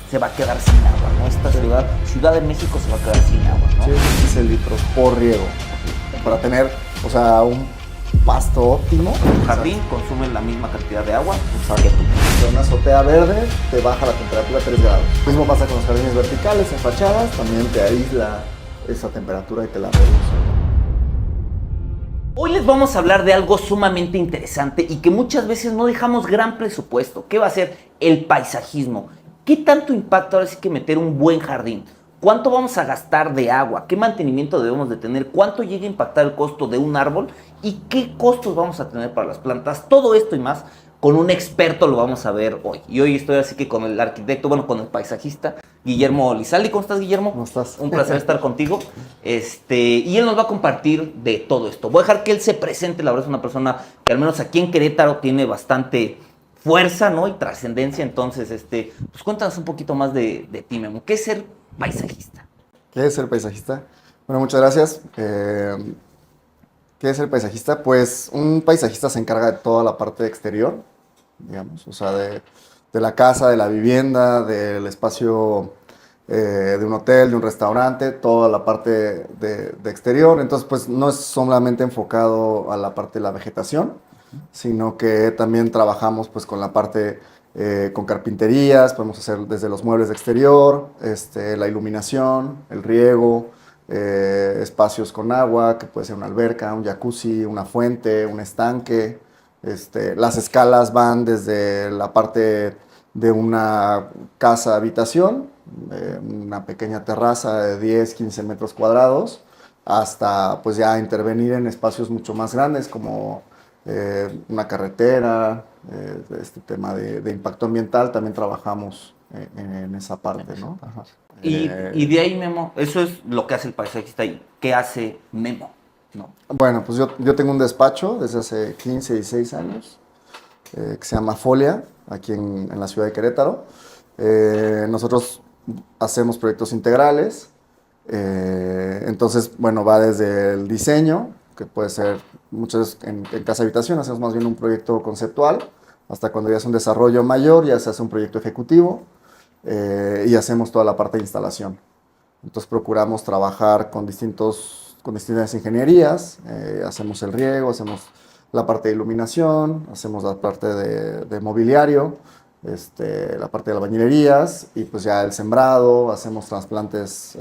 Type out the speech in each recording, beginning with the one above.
se va a quedar sin agua, ¿no? Esta Ciudad de México se va a quedar sin agua, ¿no? Sí, 15 litros por riego. Para tener, o sea, un pasto óptimo. Un jardín consume la misma cantidad de agua Exacto. que tú. De una azotea verde te baja la temperatura a 3 grados. Lo mismo pasa con los jardines verticales en fachadas, también te aísla esa temperatura y te la reduce. Hoy les vamos a hablar de algo sumamente interesante y que muchas veces no dejamos gran presupuesto. ¿Qué va a ser? El paisajismo. ¿Qué tanto impacta ahora sí que meter un buen jardín? ¿Cuánto vamos a gastar de agua? ¿Qué mantenimiento debemos de tener? ¿Cuánto llega a impactar el costo de un árbol? ¿Y qué costos vamos a tener para las plantas? Todo esto y más con un experto lo vamos a ver hoy. Y hoy estoy así que con el arquitecto, bueno, con el paisajista, Guillermo Lizaldi. ¿Cómo estás, Guillermo? ¿Cómo estás? Un placer estar contigo. Y él nos va a compartir de todo esto. Voy a dejar que él se presente. La verdad es una persona que al menos aquí en Querétaro tiene bastante fuerza, ¿no? Y trascendencia. Entonces, pues cuéntanos un poquito más de ti, Memo. ¿Qué es ser paisajista? ¿Qué es ser paisajista? Bueno, muchas gracias. ¿Qué es el paisajista? Pues un paisajista se encarga de toda la parte exterior, digamos, o sea, de la casa, de la vivienda, del espacio de un hotel, de un restaurante, toda la parte de exterior. Entonces, pues no es solamente enfocado a la parte de la vegetación, sino que también trabajamos pues con la parte, con carpinterías, podemos hacer desde los muebles de exterior, la iluminación, el riego, espacios con agua, que puede ser una alberca, un jacuzzi, una fuente, un estanque. Las escalas van desde la parte de una casa habitación, una pequeña terraza de 10, 15 metros cuadrados, hasta pues ya intervenir en espacios mucho más grandes como una carretera, este tema de impacto ambiental, también trabajamos en esa parte, ¿no? Ajá. Y de ahí, Memo, eso es lo que hace el paisajista. ¿Y qué hace Memo? ¿No? Bueno, pues yo tengo un despacho desde hace 15, 16 años, que se llama Folia, aquí en la ciudad de Querétaro. Nosotros hacemos proyectos integrales, entonces, bueno, va desde el diseño, que puede ser muchas veces en casa habitación, hacemos más bien un proyecto conceptual, hasta cuando ya es un desarrollo mayor, ya se hace un proyecto ejecutivo, y hacemos toda la parte de instalación. Entonces procuramos trabajar con distintas ingenierías, hacemos el riego, hacemos la parte de iluminación, hacemos la parte de mobiliario, la parte de las bañilerías y pues ya el sembrado, hacemos trasplantes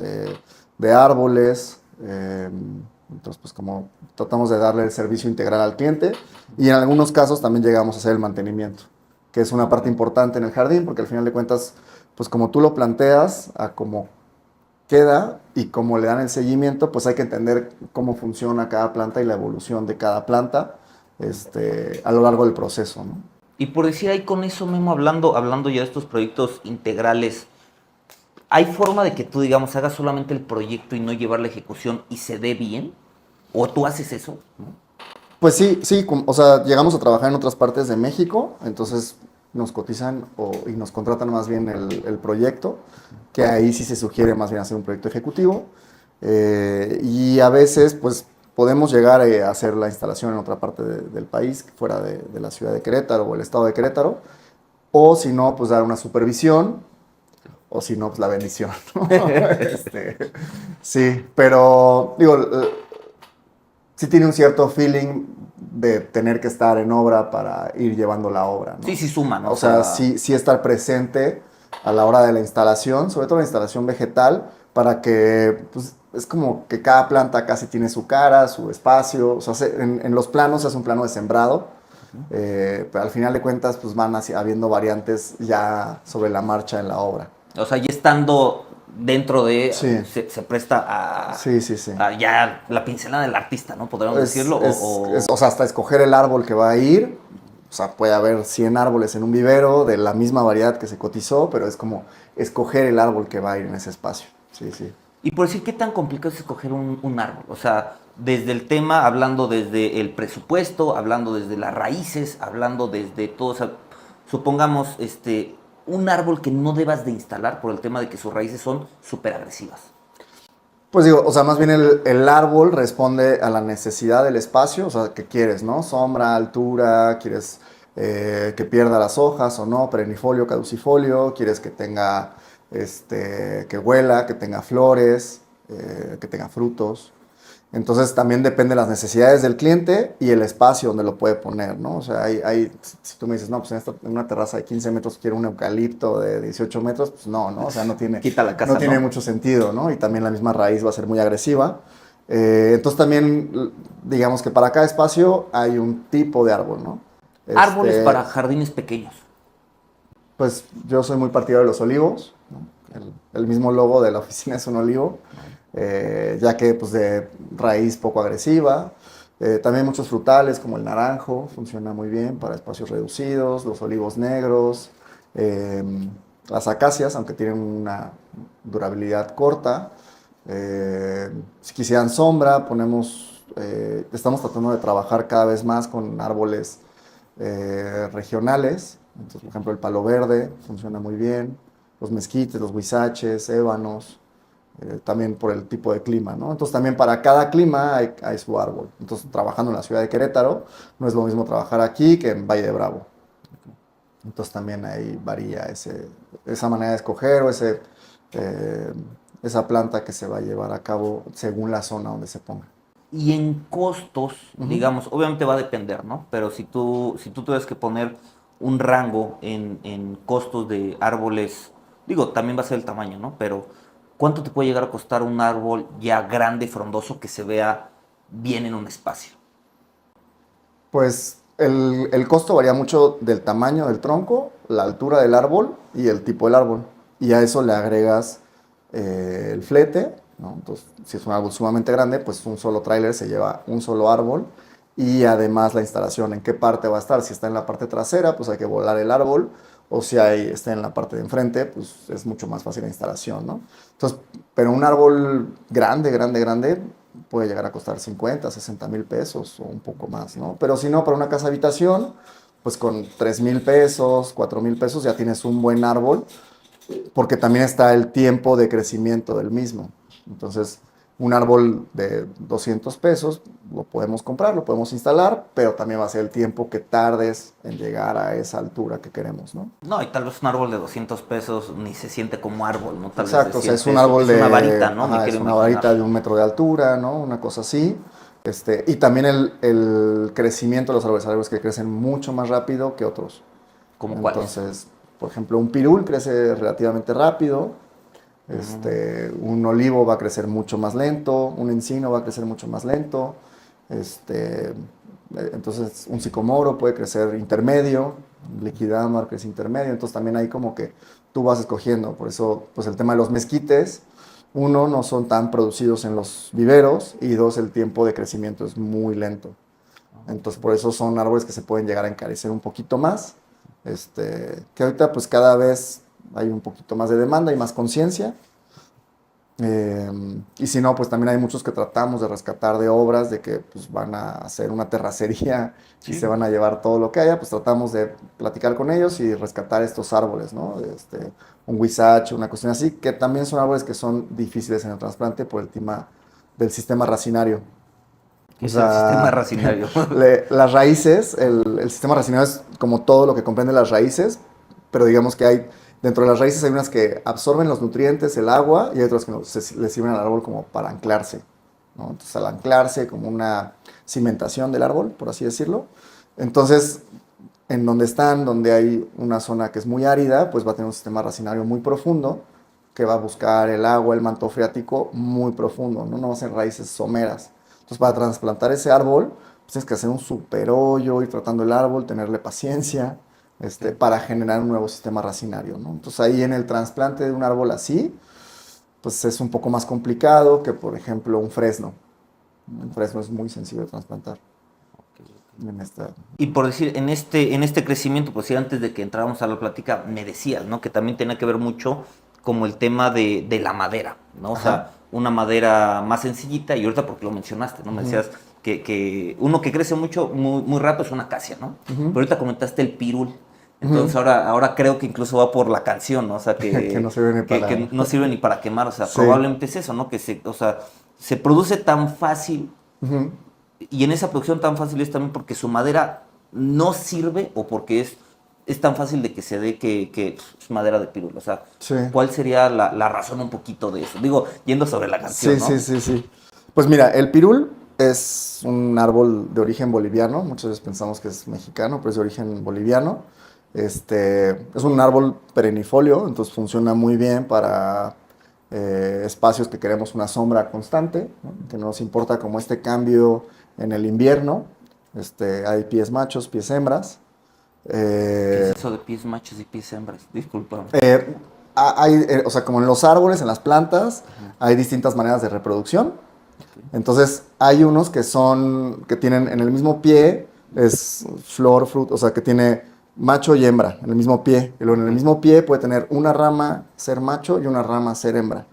de árboles, entonces pues como tratamos de darle el servicio integral al cliente y en algunos casos también llegamos a hacer el mantenimiento, que es una parte importante en el jardín porque al final de cuentas pues como tú lo planteas a como queda y como le dan el seguimiento, pues hay que entender cómo funciona cada planta y la evolución de cada planta a lo largo del proceso, ¿no? Y por decir ahí con eso, Memo, hablando ya de estos proyectos integrales, ¿hay forma de que tú, digamos, hagas solamente el proyecto y no llevar la ejecución y se dé bien? ¿O tú haces eso? ¿No? Pues sí, o sea, llegamos a trabajar en otras partes de México, entonces nos cotizan y nos contratan más bien el proyecto, que ahí sí se sugiere más bien hacer un proyecto ejecutivo, y a veces pues podemos llegar a hacer la instalación en otra parte del país, fuera de la ciudad de Querétaro o el estado de Querétaro, o si no, pues dar una supervisión, o si no, pues la bendición, ¿no? Sí, pero digo, sí tiene un cierto feeling de tener que estar en obra para ir llevando la obra, ¿no? Sí, sí suma, ¿no? O sea, sí estar presente a la hora de la instalación, sobre todo la instalación vegetal, para que, pues, es como que cada planta casi tiene su cara, su espacio, o sea, en los planos es un plano de sembrado, pero al final de cuentas, pues van habiendo variantes ya sobre la marcha en la obra. O sea, ya estando dentro de... Sí. Se presta a... Sí. a ya la pincelada del artista, ¿no? Podríamos decirlo. O sea, hasta escoger el árbol que va a ir. O sea, puede haber 100 árboles en un vivero de la misma variedad que se cotizó, pero es como escoger el árbol que va a ir en ese espacio. Sí. Y por decir, ¿qué tan complicado es escoger un árbol? O sea, desde el tema, hablando desde el presupuesto, hablando desde las raíces, hablando desde todo, o sea, supongamos, un árbol que no debas de instalar por el tema de que sus raíces son súper agresivas. Pues digo, o sea, más bien el árbol responde a la necesidad del espacio, o sea, ¿qué quieres, no? Sombra, altura, quieres que pierda las hojas o no, perennifolio, caducifolio, quieres que tenga que huela, que tenga flores, que tenga frutos. Entonces también depende de las necesidades del cliente y el espacio donde lo puede poner, ¿no? O sea, si tú me dices, no, pues en una terraza de 15 metros quiero un eucalipto de 18 metros, pues no, ¿no? O sea, no tiene, Quita la casa, no tiene ¿no? mucho sentido, ¿no? Y también la misma raíz va a ser muy agresiva. Entonces también, digamos que para cada espacio hay un tipo de árbol, ¿no? Árboles para jardines pequeños. Pues yo soy muy partidario de los olivos, ¿no? El mismo logo de la oficina es un olivo, ya que pues de raíz poco agresiva. También muchos frutales como el naranjo, funciona muy bien para espacios reducidos, los olivos negros, eh, las acacias, aunque tienen una durabilidad corta. Si quisieran sombra, estamos tratando de trabajar cada vez más con árboles regionales. Entonces, por ejemplo, el palo verde funciona muy bien, los mezquites, los huizaches, ébanos, también por el tipo de clima, ¿no? Entonces, también para cada clima hay su árbol. Entonces, trabajando en la ciudad de Querétaro, no es lo mismo trabajar aquí que en Valle de Bravo. Entonces, también ahí varía esa manera de escoger o eh, esa planta que se va a llevar a cabo según la zona donde se ponga. Y en costos, Ujú. digamos, obviamente va a depender, ¿no? Pero si tú tuvieras que poner un rango en costos de árboles, digo, también va a ser el tamaño, ¿no? Pero ¿cuánto te puede llegar a costar un árbol ya grande, frondoso, que se vea bien en un espacio? Pues el costo varía mucho del tamaño del tronco, la altura del árbol y el tipo del árbol. Y a eso le agregas el flete, ¿no? Entonces, si es un árbol sumamente grande, pues un solo tráiler se lleva un solo árbol y además la instalación, en qué parte va a estar. Si está en la parte trasera, pues hay que volar el árbol, o si está en la parte de enfrente, pues es mucho más fácil la instalación, ¿no? Entonces, pero un árbol grande, grande, grande, puede llegar a costar 50, 60 mil pesos o un poco más, ¿no? Pero si no, para una casa habitación, pues con 3,000 pesos, 4,000 pesos ya tienes un buen árbol, porque también está el tiempo de crecimiento del mismo. Entonces, un árbol de 200 pesos lo podemos comprar, lo podemos instalar, pero también va a ser el tiempo que tardes en llegar a esa altura que queremos, ¿no? No, y tal vez un árbol de 200 pesos ni se siente como árbol, ¿no? Tal vez de Exacto, o sea, 100 es un pesos. árbol Es una varita, de, ¿no? Me ajá, quiero es una imaginar. varita de 1 metro de altura, ¿no? Una cosa así. Y también el crecimiento de los árboles, árboles que crecen mucho más rápido que otros. ¿Como cuáles? Entonces, por ejemplo, un pirul crece relativamente rápido, un olivo va a crecer mucho más lento, un encino va a crecer mucho más lento, entonces un sicomoro puede crecer intermedio, un liquidamar crece intermedio, entonces también hay como que tú vas escogiendo, por eso pues el tema de los mezquites, uno, no son tan producidos en los viveros y dos, el tiempo de crecimiento es muy lento. Entonces, por eso son árboles que se pueden llegar a encarecer un poquito más. Que ahorita, pues cada vez hay un poquito más de demanda y más conciencia. Y si no, pues también hay muchos que tratamos de rescatar de obras, de que pues, van a hacer una terracería y se Sí. van a llevar todo lo que haya, pues tratamos de platicar con ellos y rescatar estos árboles, ¿no? Un huizache, una cuestión así, que también son árboles que son difíciles en el trasplante por el tema del sistema racinario. ¿Qué O es el sistema sea, racinario? las raíces, el sistema racinario es como todo lo que comprende las raíces, pero digamos que dentro de las raíces hay unas que absorben los nutrientes, el agua, y hay otras que le sirven al árbol como para anclarse, ¿no? Entonces, al anclarse como una cimentación del árbol, por así decirlo. Entonces, en donde están, donde hay una zona que es muy árida, pues va a tener un sistema racinario muy profundo, que va a buscar el agua, el manto freático muy profundo, no va a ser raíces someras. Entonces, para trasplantar ese árbol, pues tienes que hacer un super hoyo, ir tratando el árbol, tenerle paciencia, para generar un nuevo sistema racinario, ¿no? Entonces, ahí en el trasplante de un árbol así, pues es un poco más complicado que, por ejemplo, un fresno. Un fresno es muy sencillo de trasplantar. En esta... Y por decir, en este crecimiento, pues sí, antes de que entráramos a la plática, me decías, ¿no? Que también tenía que ver mucho como el tema de la madera, ¿no? O Ajá. sea, una madera más sencillita, y ahorita porque lo mencionaste, ¿no? Me Ujú, decías que uno que crece mucho, muy, muy rápido es una acacia, ¿no? ujú, Pero ahorita comentaste el pirul. Entonces ujú. ahora creo que incluso va por la canción, ¿no? O sea, Que no que, se ve ni que, para... que no sirve ni para quemar. O sea, Sí. probablemente es eso, ¿no? O sea, se produce tan fácil. Ujú. Y en esa producción tan fácil es también porque su madera no sirve o porque es es tan fácil de que se dé que es madera de pirul? O sea, Sí. ¿cuál sería la razón un poquito de eso? Digo, yendo sobre la canción, Sí, ¿no? sí. Pues mira, el pirul es un árbol de origen boliviano. Muchas veces pensamos que es mexicano, pero es de origen boliviano. Es un árbol perennifolio, entonces funciona muy bien para espacios que queremos una sombra constante, ¿no? Que no nos importa como este cambio en el invierno. Hay pies machos, pies hembras. ¿Qué es Eh, eso de pies machos y pies hembras? Discúlpame. eh, o sea, como en los árboles, en las plantas, hay distintas maneras de reproducción. Entonces, hay unos que tienen en el mismo pie, es flor, fruto, o sea, que tiene macho y hembra en el mismo pie. Y luego en el mismo pie puede tener una rama ser macho y una rama ser hembra.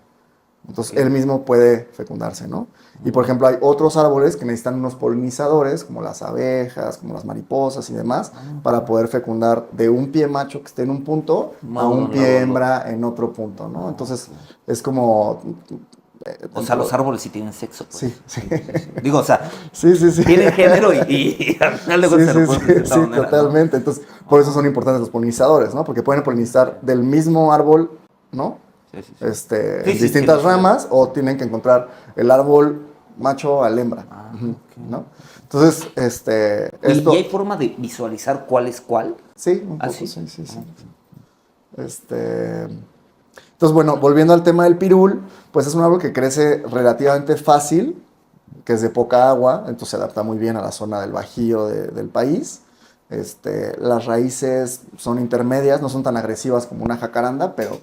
Entonces, él mismo puede fecundarse, ¿no? Y, por ejemplo, hay otros árboles que necesitan unos polinizadores, como las abejas, como las mariposas y demás, para poder fecundar de un pie macho que esté en un punto a un pie hembra en otro punto, ¿no? Entonces, es como... O sea, los árboles sí tienen sexo, pues. Sí. Digo, o sea, Sí. tienen género y al final de cuentas se lo pueden decir de esta manera, ¿no? Totalmente. Entonces, por eso son importantes los polinizadores, ¿no? Porque pueden polinizar del mismo árbol, ¿no? Sí, sí, sí. En distintas ramas, o tienen que encontrar el árbol macho al hembra, Ok. ¿no? Entonces, ¿Y hay forma de visualizar cuál es cuál? Sí, un ¿Ah, poco, sí? sí. Entonces, bueno, volviendo al tema del pirul, pues es un árbol que crece relativamente fácil, que es de poca agua, entonces se adapta muy bien a la zona del Bajío del país. Las raíces son intermedias, no son tan agresivas como una jacaranda, pero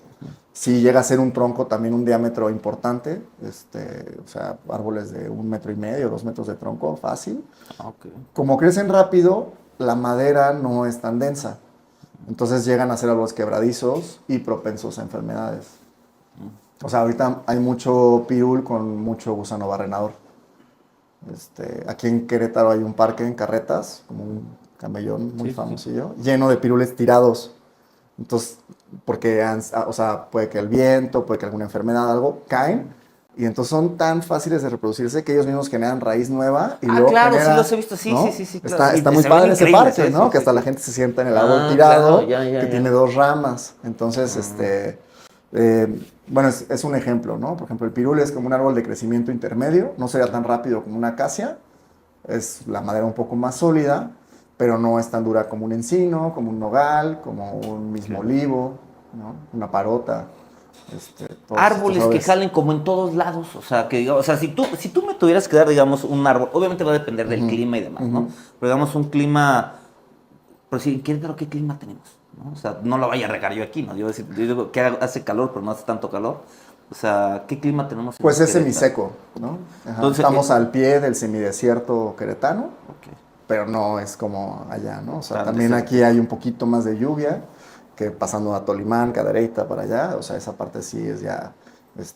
sí llega a ser un tronco también un diámetro importante, o sea, árboles de 1,5 metros, 2 metros de tronco, fácil. Ok. Como crecen rápido, la madera no es tan densa, entonces llegan a ser árboles quebradizos y propensos a enfermedades. O sea, ahorita hay mucho pirul con mucho gusano barrenador. Aquí en Querétaro hay un parque en Carretas, como un camellón muy famosillo, lleno de pirules tirados. Entonces, porque, o sea, puede que el viento, puede que alguna enfermedad, algo, caen. Y entonces son tan fáciles de reproducirse que ellos mismos generan raíz nueva y luego Claro, genera, sí los he visto, sí, ¿no? sí, claro. Está Y muy se ven padre ese increíbles, parque, ¿no? sí, Que hasta la sí. gente se sienta en el árbol Ah, tirado, claro, ya, que tiene 2 ramas. Entonces, bueno, es un ejemplo, ¿no? Por ejemplo, el pirul es como un árbol de crecimiento intermedio, no sería tan rápido como una acacia, es la madera un poco más sólida, pero no es tan dura como un encino, como un nogal, como un mismo olivo, ¿no? Una parota. Todos estos Árboles que árboles. jalen como en todos lados, o sea, que digamos, o sea, si tú me tuvieras que dar, digamos, un árbol, obviamente va a depender del clima y demás, ¿no? Pero digamos un clima, por si en Querétaro, ¿qué clima tenemos? ¿No? O sea, no lo vaya a regar yo aquí, ¿no? Yo digo que hace calor, pero no hace tanto calor. O sea, ¿qué clima tenemos en Pues es Querétaro? semiseco, ¿no? Ajá. Entonces, Estamos al pie del semidesierto queretano, ok, pero no es como allá, ¿no? O sea, tan también desértico. aquí hay un poquito más de lluvia, que pasando a Tolimán, Cadereyta para allá, o sea, esa parte sí es ya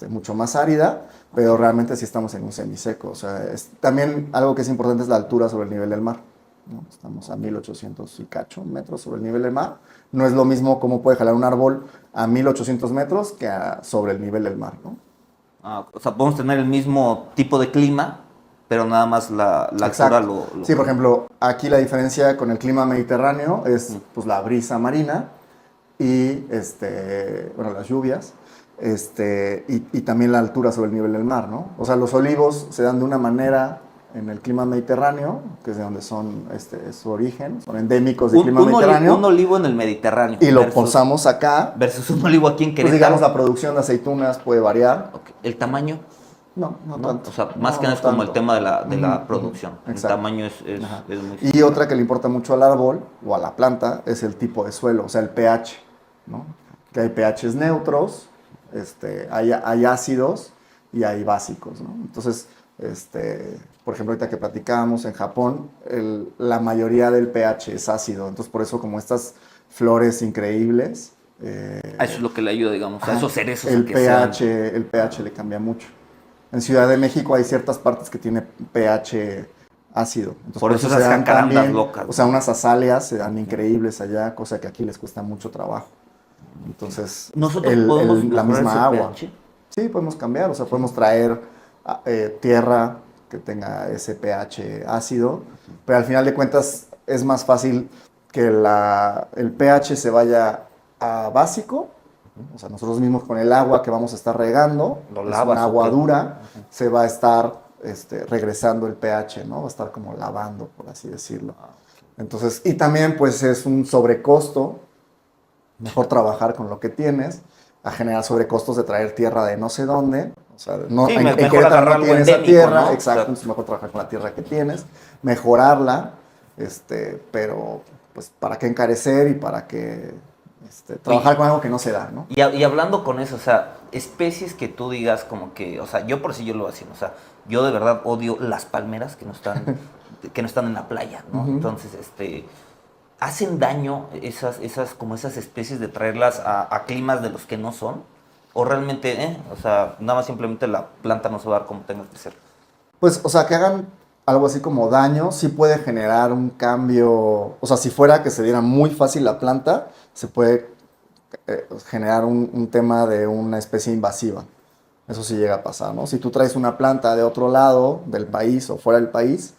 mucho más árida, pero realmente sí estamos en un semiseco. O sea, también algo que es importante es la altura sobre el nivel del mar, ¿no? Estamos a 1800 y cacho metros sobre el nivel del mar. No es lo mismo cómo puede jalar un árbol a 1800 metros que sobre el nivel del mar, ¿no? O sea, podemos tener el mismo tipo de clima, pero nada más la altura Exacto. Sí, por ejemplo, aquí la diferencia con el clima mediterráneo es pues, la brisa marina y bueno, las lluvias, y también la altura sobre el nivel del mar, ¿no? O sea, los olivos se dan de una manera en el clima mediterráneo, que es de donde son es su origen, son endémicos del clima mediterráneo, un olivo en el Mediterráneo y lo posamos acá. versus un olivo aquí en Pues Querétaro. digamos, la producción de aceitunas puede variar. Ok. ¿El tamaño? No ¿No? tanto. O sea, más que No nada es como el tanto. tema de la producción. El Exacto. tamaño es Ajá. muy Y otra que le importa mucho al árbol o a la planta es el tipo de suelo, o sea, el pH, ¿no? Que hay pHs neutros, hay ácidos y hay básicos, ¿no? Entonces, por ejemplo, ahorita que platicábamos en Japón, la mayoría del pH es ácido, entonces por eso como estas flores increíbles, Eso es lo que le ayuda, digamos, a esos cerezos el a que sean. pH, el pH le cambia mucho. En Ciudad de México hay ciertas partes que tiene pH ácido. Entonces, Por eso se esas dan jacarandas también, locas, o sea, ¿no? unas azaleas se dan increíbles allá, cosa que aquí les cuesta mucho trabajo. Entonces, Nosotros podemos la mejorar ese misma agua. pH. Sí, podemos cambiar, o sea, podemos traer tierra que tenga ese pH ácido, pero al final de cuentas es más fácil que el pH se vaya a básico. O sea, nosotros mismos con el agua que vamos a estar regando, Lo es lavas, una agua ¿o qué? dura, se va a estar regresando el pH, ¿no? Va a estar como lavando, por así decirlo. Entonces, y también pues es un sobrecosto, mejor trabajar con lo que tienes, a generar sobrecostos de traer tierra de no sé dónde. O sea, no, Sí, en mejor Querétaro agarrar no algo tienes esa endémico, tierra, ¿no? O exacto, sea, entonces mejor trabajar con la tierra que tienes, mejorarla, pero pues para qué encarecer y para qué trabajar oye, con algo que no se da, ¿no? y hablando con eso, o sea, especies que tú digas como que, o sea, yo por si yo lo voy haciendo, o sea, yo de verdad odio las palmeras que no están en la playa, ¿no? Ujú. Entonces, ¿hacen daño como esas especies de traerlas a climas de los que no son? O realmente, o sea, nada más simplemente la planta no se va a dar como tenga que ser. Pues, o sea, que hagan algo así como daño, sí puede generar un cambio, o sea, si fuera que se diera muy fácil la planta, se puede generar un tema de una especie invasiva. Eso sí llega a pasar, ¿no? Si tú traes una planta de otro lado del país o fuera del país,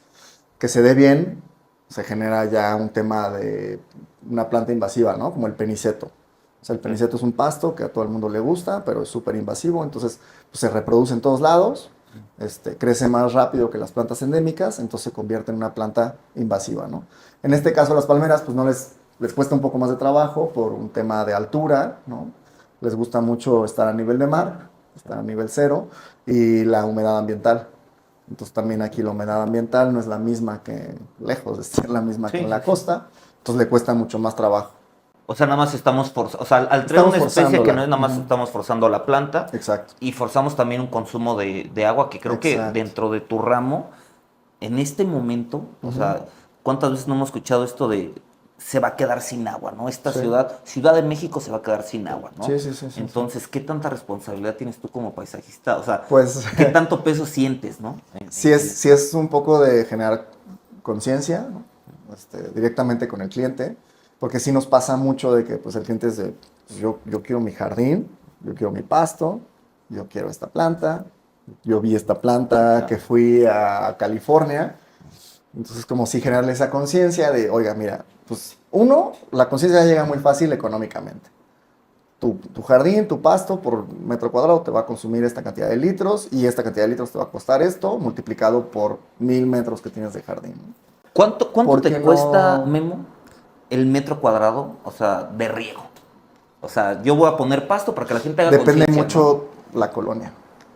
que se dé bien, se genera ya un tema de una planta invasiva, ¿no? Como el peniceto. O sea, el Ok. peniceto es un pasto que a todo el mundo le gusta, pero es súper invasivo, entonces pues, se reproduce en todos lados, crece más rápido que las plantas endémicas, entonces se convierte en una planta invasiva, ¿no? En este caso las palmeras, pues no les cuesta un poco más de trabajo por un tema de altura, ¿no? Les gusta mucho estar a nivel de mar, estar a nivel cero, y la humedad ambiental. Entonces también aquí la humedad ambiental no es la misma que, lejos de ser la misma que Sí, en sí, la sí. costa, entonces le cuesta mucho más trabajo. O sea, nada más estamos forzando, o sea, al traer Estamos una especie que no es forzándola. nada más Ujú. estamos forzando a la planta Exacto, y forzamos también un consumo de agua que creo que exacto. dentro de tu ramo, en este momento, o Ujú. sea, ¿cuántas veces no hemos escuchado esto de se va a quedar sin agua, ¿no? Esta Sí, Ciudad de México se va a quedar sin agua, ¿no? sí, sí, sí, sí, sí. Entonces, ¿qué tanta responsabilidad tienes tú como paisajista? O sea, Pues ¿qué tanto peso sientes, ¿no? En sí esto. es un poco de generar conciencia, ¿no? Directamente con el cliente, porque sí nos pasa mucho de que pues, el cliente es de, pues, yo quiero mi jardín, yo quiero mi pasto, yo quiero esta planta, yo vi esta Sí, planta claro. que fui a California. Entonces, como si generarle esa conciencia de, oiga, mira, pues uno, la conciencia ya llega muy fácil económicamente. Tu jardín, tu pasto por metro cuadrado te va a consumir esta cantidad de litros y esta cantidad de litros te va a costar esto multiplicado por 1000 metros que tienes de jardín, ¿no? ¿Cuánto ¿Por te qué cuesta, no? Memo, el metro cuadrado, o sea, de riego? O sea, yo voy a poner pasto para que la gente haga Depende conciencia, ¿no? mucho la colonia,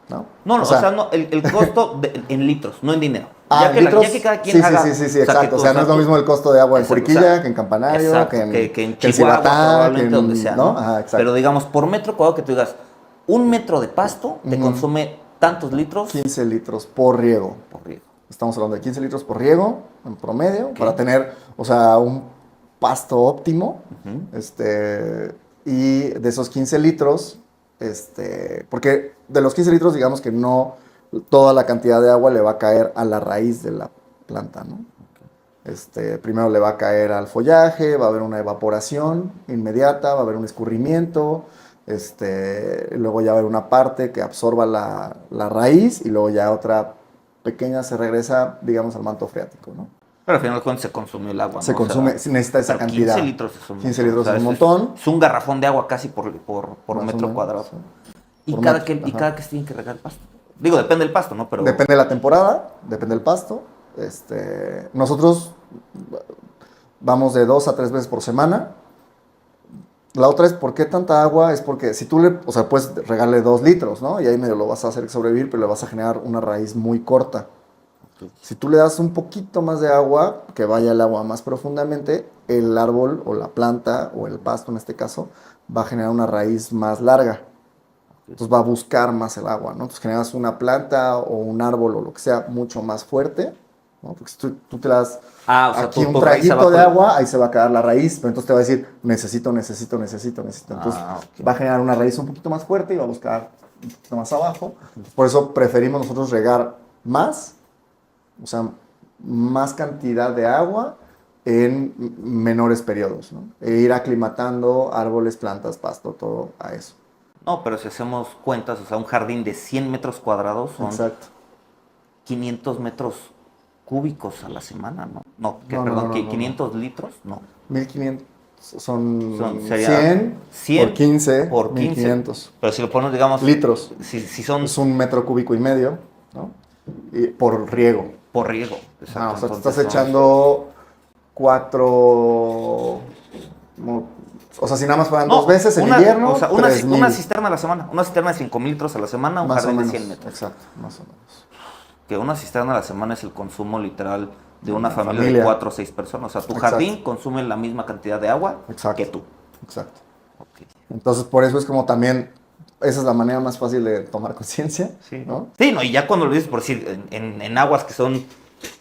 ¿no? No, O no, o sea, sea, no, el costo en litros, no en dinero. ah, en Ya que litros, cada quien sí, sí, sí, haga, sí, sí, o sea, que exacto. O tú, o sea, no es sea, lo tú, mismo el costo de agua en o sea, Juriquilla que en Campanario, exacto, que en que en Chihuahua Cibatá, que probablemente donde en, sea, ¿no? ¿no? Ajá, Pero exacto. digamos, por metro cuadrado que tú digas, un metro de pasto te Ujú. consume tantos litros 15 litros por riego. por riego. Estamos hablando de 15 litros por riego en promedio ¿Ok? para tener, o sea, un pasto óptimo. Ujú. Y de esos 15 litros, porque de los 15 litros, digamos que no toda la cantidad de agua le va a caer a la raíz de la planta, ¿no? Primero le va a caer al follaje, va a haber una evaporación inmediata, va a haber un escurrimiento, luego ya va a haber una parte que absorba la raíz y luego ya otra pequeña se regresa, digamos, al manto freático, ¿no? Pero al final de cuentas se consumió el agua, Se ¿no? O consume, sea, se necesita esa pero 15 cantidad. litros es un 15 montón. O litros es sea, un eso montón, es un garrafón de agua casi por más o metro menos, cuadrado. sí, Y por metro. y Ajá. cada que se tiene que regar el pasto. Digo, depende del pasto, ¿no? Pero Depende de la temporada, depende del pasto. Nosotros vamos de 2 a 3 veces por semana. La otra es, ¿por qué tanta agua? Es porque si tú o sea, puedes regarle 2 litros, ¿no? Y ahí medio lo vas a hacer sobrevivir, pero le vas a generar una raíz muy corta. Si tú le das un poquito más de agua, que vaya el agua más profundamente, el árbol o la planta o el pasto en este caso va a generar una raíz más larga. Entonces va a buscar más el agua, ¿no? Entonces generas una planta o un árbol o lo que sea mucho más fuerte, ¿no? Porque si tú te das ah, o sea, aquí un tu raíz traguito abajo de del. agua, ahí se va a quedar la raíz, pero entonces te va a decir, necesito, necesito, necesito, necesito. Entonces Ah, ok. va a generar una raíz un poquito más fuerte y va a buscar un poquito más abajo. Por eso preferimos nosotros regar más, o sea, más cantidad de agua en menores periodos, ¿no? E ir aclimatando árboles, plantas, pasto, todo a eso. No, pero si hacemos cuentas, o sea, un jardín de 100 metros cuadrados son Exacto. 500 metros cúbicos a la semana, ¿no? No, No, perdón, no, no, no. 500 litros, no. 1500 son Sería 100 por 15, por 15. 1500 Pero si lo ponemos, digamos, litros. si son Es 1,5 metros, ¿no? Y por riego. por riego. Ah, o sea, te entonces estás son- echando 4. O sea, si nada más fueran No, 2 veces en invierno, o sea, 3,000. una cisterna a la semana. Una cisterna de 5,000 litros a la semana, un Más o jardín de menos. 100 metros. Exacto, más o menos. Que una cisterna a la semana es el consumo literal de una familia, familia. de 4 o 6 personas. O sea, tu Exacto. jardín consume la misma cantidad de agua Exacto. que tú. Exacto. Ok. Entonces, por eso es como también, esa es la manera más fácil de tomar conciencia, Sí. ¿no? Sí, no, y ya cuando lo dices, por decir, en aguas que son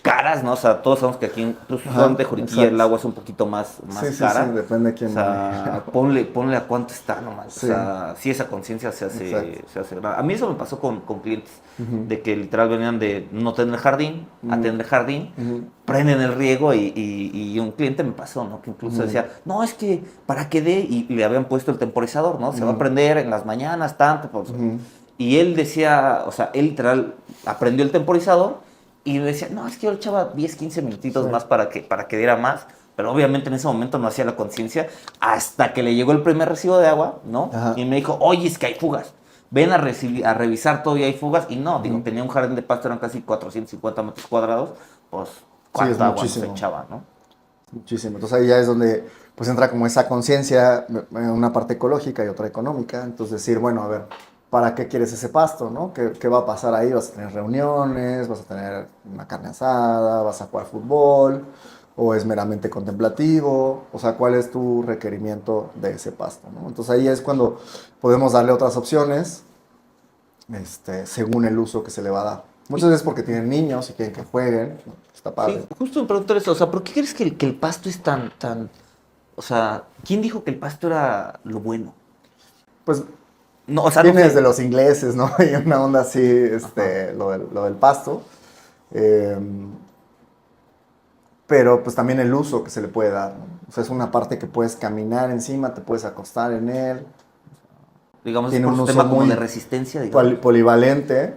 caras, ¿no? O sea, todos sabemos que aquí incluso Ajá, de Juriquilla exacto. el agua es un poquito más Sí, sí, cara. sí, depende de quién O sea, ponle a cuánto está nomás. Sí. O sea, sí, esa conciencia se Exacto. hace grande. A mí eso me pasó con clientes, Ujú. de que literal venían de no tener jardín a Ujú. tener jardín, Ujú. prenden el riego y un cliente me pasó, ¿no? Que incluso Ujú. decía, no, es que para que dé, y le habían puesto el temporizador, ¿no? Se va a Ujú. prender en las mañanas, tanto. Ujú. Y él decía, o sea, él literal aprendió el temporizador y decía, no, es que yo le echaba 10, 15 minutitos Sí. más para que diera más. Pero obviamente en ese momento no hacía la conciencia hasta que le llegó el primer recibo de agua, ¿no? Ajá. Y me dijo, oye, es que hay fugas. Ven a revisar todo y hay fugas. Y no, digo, tenía un jardín de pasto, eran casi 450 metros cuadrados. Pues, ¿cuánta es agua nos muchísimo. echaba, no? Muchísimo. Entonces ahí ya es donde pues entra como esa conciencia, una parte ecológica y otra económica. Entonces decir, bueno, a ver, ¿para qué quieres ese pasto, no? ¿Qué va a pasar ahí? ¿Vas a tener reuniones? ¿Vas a tener una carne asada? ¿Vas a jugar fútbol? ¿O es meramente contemplativo? O sea, ¿cuál es tu requerimiento de ese pasto, no? Entonces ahí es cuando podemos darle otras opciones, según el uso que se le va a dar. Muchas veces porque tienen niños y quieren que jueguen, ¿no? Está padre. Sí, justo me pregunto eso. O sea, ¿por qué crees que el pasto es tan... O sea, ¿quién dijo que el pasto era lo bueno? Pues No, o sea, no viene sé. desde los ingleses, ¿no? Y una onda así, lo del pasto. Eh, pero pues también el uso que se le puede dar, ¿no? O sea, es una parte que puedes caminar encima, te puedes acostar en él. Digamos, es Tiene por un su uso tema como muy de resistencia, digamos. polivalente,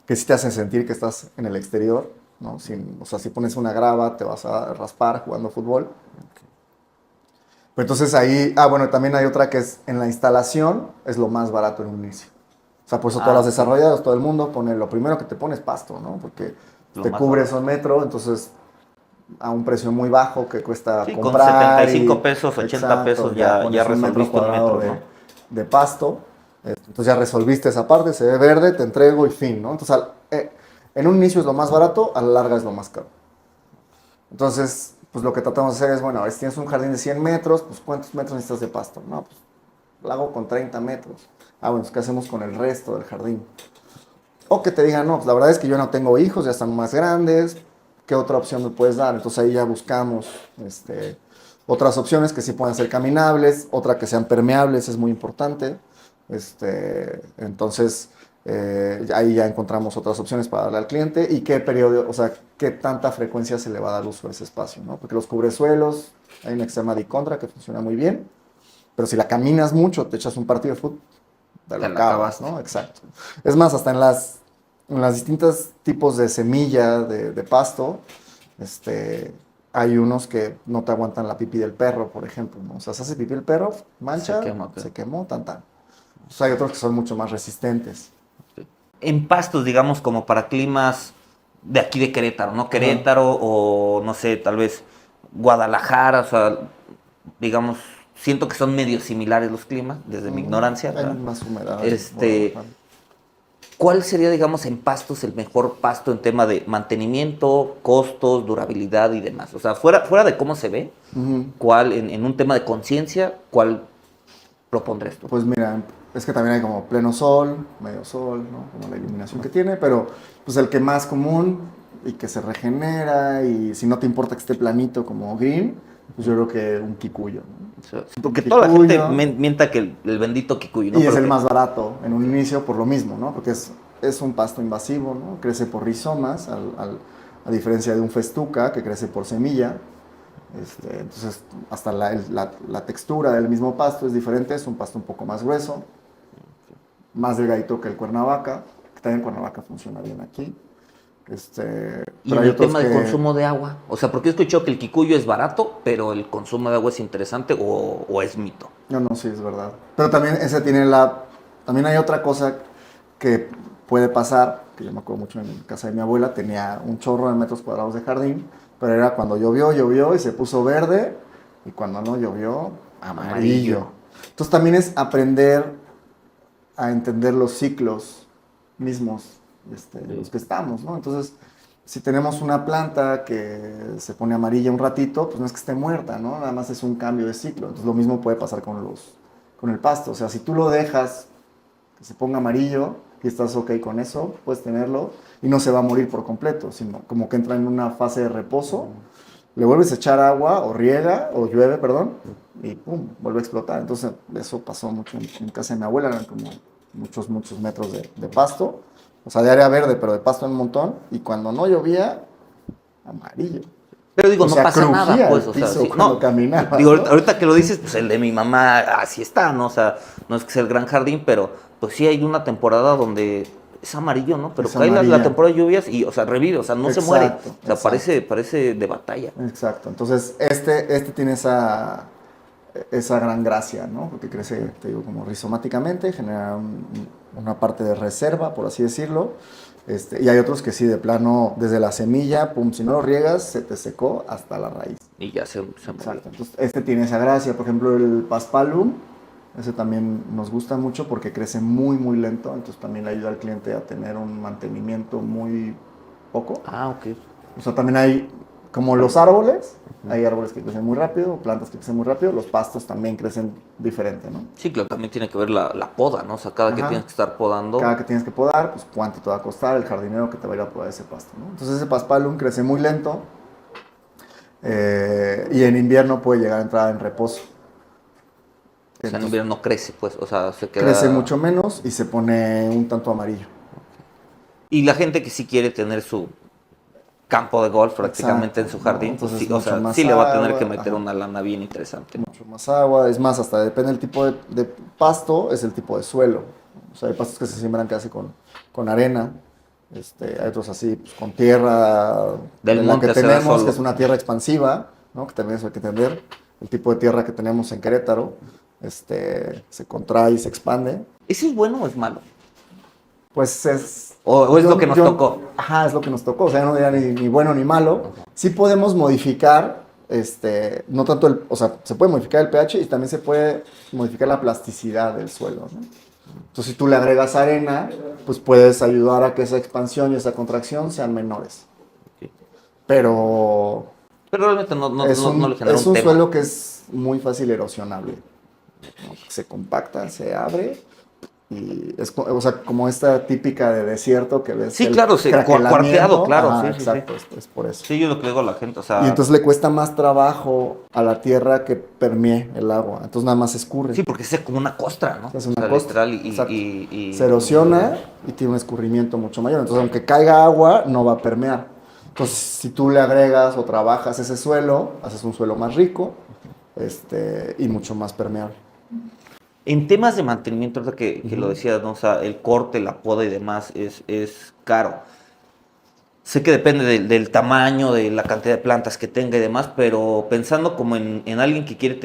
que sí te hace sentir que estás en el exterior, ¿no? O sea, si pones una grava, te vas a raspar jugando fútbol. Pero entonces ahí, bueno, también hay otra que es en la instalación, es lo más barato en un inicio. O sea, por eso todas las Sí. desarrolladoras, todo el mundo pone, lo primero que te pone es pasto, ¿no? Porque Lo te más cubre barato. un metro, entonces a un precio muy bajo que cuesta Sí, con comprar. 75 pesos, 80 pesos ya pones un metro resolviste un cuadrado metro, ¿no? de pasto. Entonces ya resolviste esa parte, se ve verde, te entrego y fin, ¿no? Entonces en un inicio es lo más barato, a la larga es lo más caro. Entonces, pues lo que tratamos de hacer es, bueno, a ver, si tienes un jardín de 100 metros, pues ¿cuántos metros necesitas de pasto? No, pues lo hago con 30 metros. Bueno, pues ¿qué hacemos con el resto del jardín? O que te digan, no, pues la verdad es que yo no tengo hijos, ya están más grandes, ¿qué otra opción me puedes dar? Entonces ahí ya buscamos otras opciones que sí puedan ser caminables, otra que sean permeables, es muy importante. Entonces, ahí ya encontramos otras opciones para darle al cliente y qué periodo, o sea, qué tanta frecuencia se le va a dar uso a ese espacio, ¿no? Porque los cubresuelos, hay una que se llama Dicontra que funciona muy bien, pero si la caminas mucho, te echas un partido de fútbol, te lo Te la acabas, acabaste. ¿no? Exacto. Es más, hasta en las distintos tipos de semilla de pasto, hay unos que no te aguantan la pipí del perro, por ejemplo, ¿no? O sea, se hace pipí el perro, mancha, se quemó, tan. Entonces hay otros que son mucho más resistentes. En pastos, digamos, como para climas de aquí de Querétaro, ¿no? Querétaro o, no sé, tal vez Guadalajara, o sea, digamos, siento que son medio similares los climas, desde mi ignorancia, Hay ¿verdad? más humedad. ¿Cuál sería, digamos, en pastos el mejor pasto en tema de mantenimiento, costos, durabilidad y demás? O sea, fuera de cómo se ve, ¿cuál, en un tema de conciencia, cuál propondrías tú? Pues mira, es que también hay como pleno sol, medio sol, ¿no? Como la iluminación que tiene, pero pues el que más común y que se regenera y si no te importa que esté planito como green, pues yo creo que un kikuyo, ¿no? O sea, porque toda la Kikuyo. gente mienta que el bendito kikuyu, ¿no? Y es Pero el que- más barato en un inicio por lo mismo, ¿no? Porque es un pasto invasivo, ¿no? Crece por rizomas, a diferencia de un festuca que crece por semilla. Entonces, hasta la textura del mismo pasto es diferente, es un pasto un poco más grueso, más delgadito que el cuernavaca, que también el cuernavaca funciona bien aquí. Y pero en hay el otros tema de que- consumo de agua, o sea, porque he escuchado que el kikuyu es barato, pero el consumo de agua es interesante o es mito. No, no, sí, es verdad. Pero también también hay otra cosa que puede pasar, que yo me acuerdo mucho en casa de mi abuela, tenía un chorro de metros cuadrados de jardín, pero era cuando llovió y se puso verde, y cuando no llovió, amarillo. Entonces también es aprender a entender los ciclos mismos, en los que estamos, ¿no? Entonces, si tenemos una planta que se pone amarilla un ratito, pues no es que esté muerta, ¿no? Nada más es un cambio de ciclo. Entonces, lo mismo puede pasar con el pasto. O sea, si tú lo dejas que se ponga amarillo y estás ok con eso, puedes tenerlo y no se va a morir por completo, sino como que entra en una fase de reposo, le vuelves a echar agua o riega o llueve, perdón, y pum, vuelve a explotar. Entonces, eso pasó mucho en casa de mi abuela, eran como muchos metros de pasto, o sea, de área verde, pero de pasto en un montón, y cuando no llovía, amarillo. Pero digo, O no sea, pasa nada, crujía pues, el o sea, piso sí, cuando no. caminabas, Digo, ¿no? ahorita que lo dices, pues el de mi mamá, así está, ¿no? O sea, no es que sea el gran jardín, pero pues sí hay una temporada donde es amarillo, ¿no? Pero Es cae la amarilla. temporada de lluvias y, o sea, revive, o sea, no se muere. Exacto, O sea, exacto. parece de batalla. Exacto. Entonces, este tiene esa gran gracia, ¿no? Porque crece, te digo, como rizomáticamente, genera una parte de reserva, por así decirlo. Y hay otros que sí, de plano, desde la semilla, pum, si no lo riegas, se te secó hasta la raíz. Y ya se murió. Exacto. Entonces, este tiene esa gracia. Por ejemplo, el paspalum, ese también nos gusta mucho porque crece muy lento. Entonces, también le ayuda al cliente a tener un mantenimiento muy poco. Ah, ok. O sea, también hay, como los árboles, hay árboles que crecen muy rápido, plantas que crecen muy rápido, los pastos también crecen diferente, ¿no? Sí, claro, también tiene que ver la poda, ¿no? O sea, cada que Ajá. tienes que estar podando. Cada que tienes que podar, pues cuánto te va a costar el jardinero que te va a ir a podar ese pasto, ¿no? Entonces ese paspalum crece muy lento y en invierno puede llegar a entrar en reposo. O sea, en Entonces, invierno no crece, pues, o sea, se queda... crece mucho menos y se pone un tanto amarillo. Y la gente que sí quiere tener su campo de golf prácticamente Exacto, en su ¿no? jardín, pues Entonces sí, o mucho sea, más sí le va a tener que agua, meter ajá. una lana bien interesante. Mucho más agua, es más, hasta depende del tipo de pasto, es el tipo de suelo. O sea, hay pastos que se siembran casi con arena, hay otros así, pues, con tierra Del de la que monte se da tenemos, solo. que es una tierra expansiva, ¿no? Que también eso hay que entender. El tipo de tierra que tenemos en Querétaro, se contrae y se expande. ¿Eso es bueno o es malo? Pues es... ¿O es lo que nos tocó? Ajá, es lo que nos tocó. O sea, no diría ni bueno ni malo. Sí podemos modificar, no tanto o sea, se puede modificar el pH y también se puede modificar la plasticidad del suelo, ¿no? Entonces, si tú le agregas arena, pues puedes ayudar a que esa expansión y esa contracción sean menores. Ok. Pero Pero realmente no le genera es un un tema. suelo que es muy fácil erosionable, ¿no? Se compacta, se abre y es, o sea, como esta típica de desierto que ves. Sí, el claro, sí, craquelamiento. cuarteado, claro, Ajá, sí, sí, sí. exacto, es por eso. Sí, yo lo que le digo a la gente, o Y sea, entonces le cuesta más trabajo a la tierra que permee el agua. Entonces nada más escurre. sí, porque es como una costra, ¿no? Es O una sea, costra. literal, Exacto. Se erosiona y tiene un escurrimiento mucho mayor. Entonces, aunque caiga agua, no va a permear. Entonces, si tú le agregas o trabajas ese suelo, haces un suelo más rico, y mucho más permeable. En temas de mantenimiento, ahorita que lo decías, ¿no? O sea, el corte, la poda y demás es caro. Sé que depende del tamaño, de la cantidad de plantas que tenga y demás, pero pensando como en alguien que quiere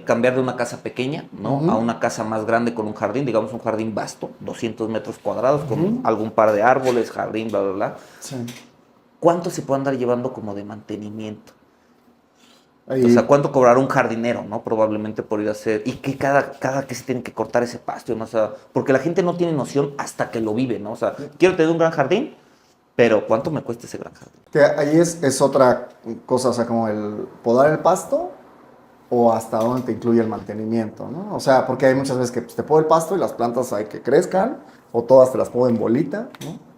cambiar de una casa pequeña, ¿no? A una casa más grande con un jardín, digamos un jardín vasto, 200 metros cuadrados, con algún par de árboles, jardín, bla, bla, bla. Sí. ¿Cuánto se puede andar llevando como de mantenimiento? Ahí, O sea, ¿cuánto cobrará un jardinero, no? Probablemente por ir a hacer... Y que cada que se tiene que cortar ese pasto, ¿no? O sea, porque la gente no tiene noción hasta que lo vive, ¿no? O sea, quiero tener un gran jardín, pero ¿cuánto me cuesta ese gran jardín? que ahí es otra cosa, o sea, como el podar el pasto o hasta dónde te incluye el mantenimiento, ¿no? O sea, porque hay muchas veces que pues, te podo el pasto y las plantas hay que crezcan, o todas te las podo en bolita, ¿no?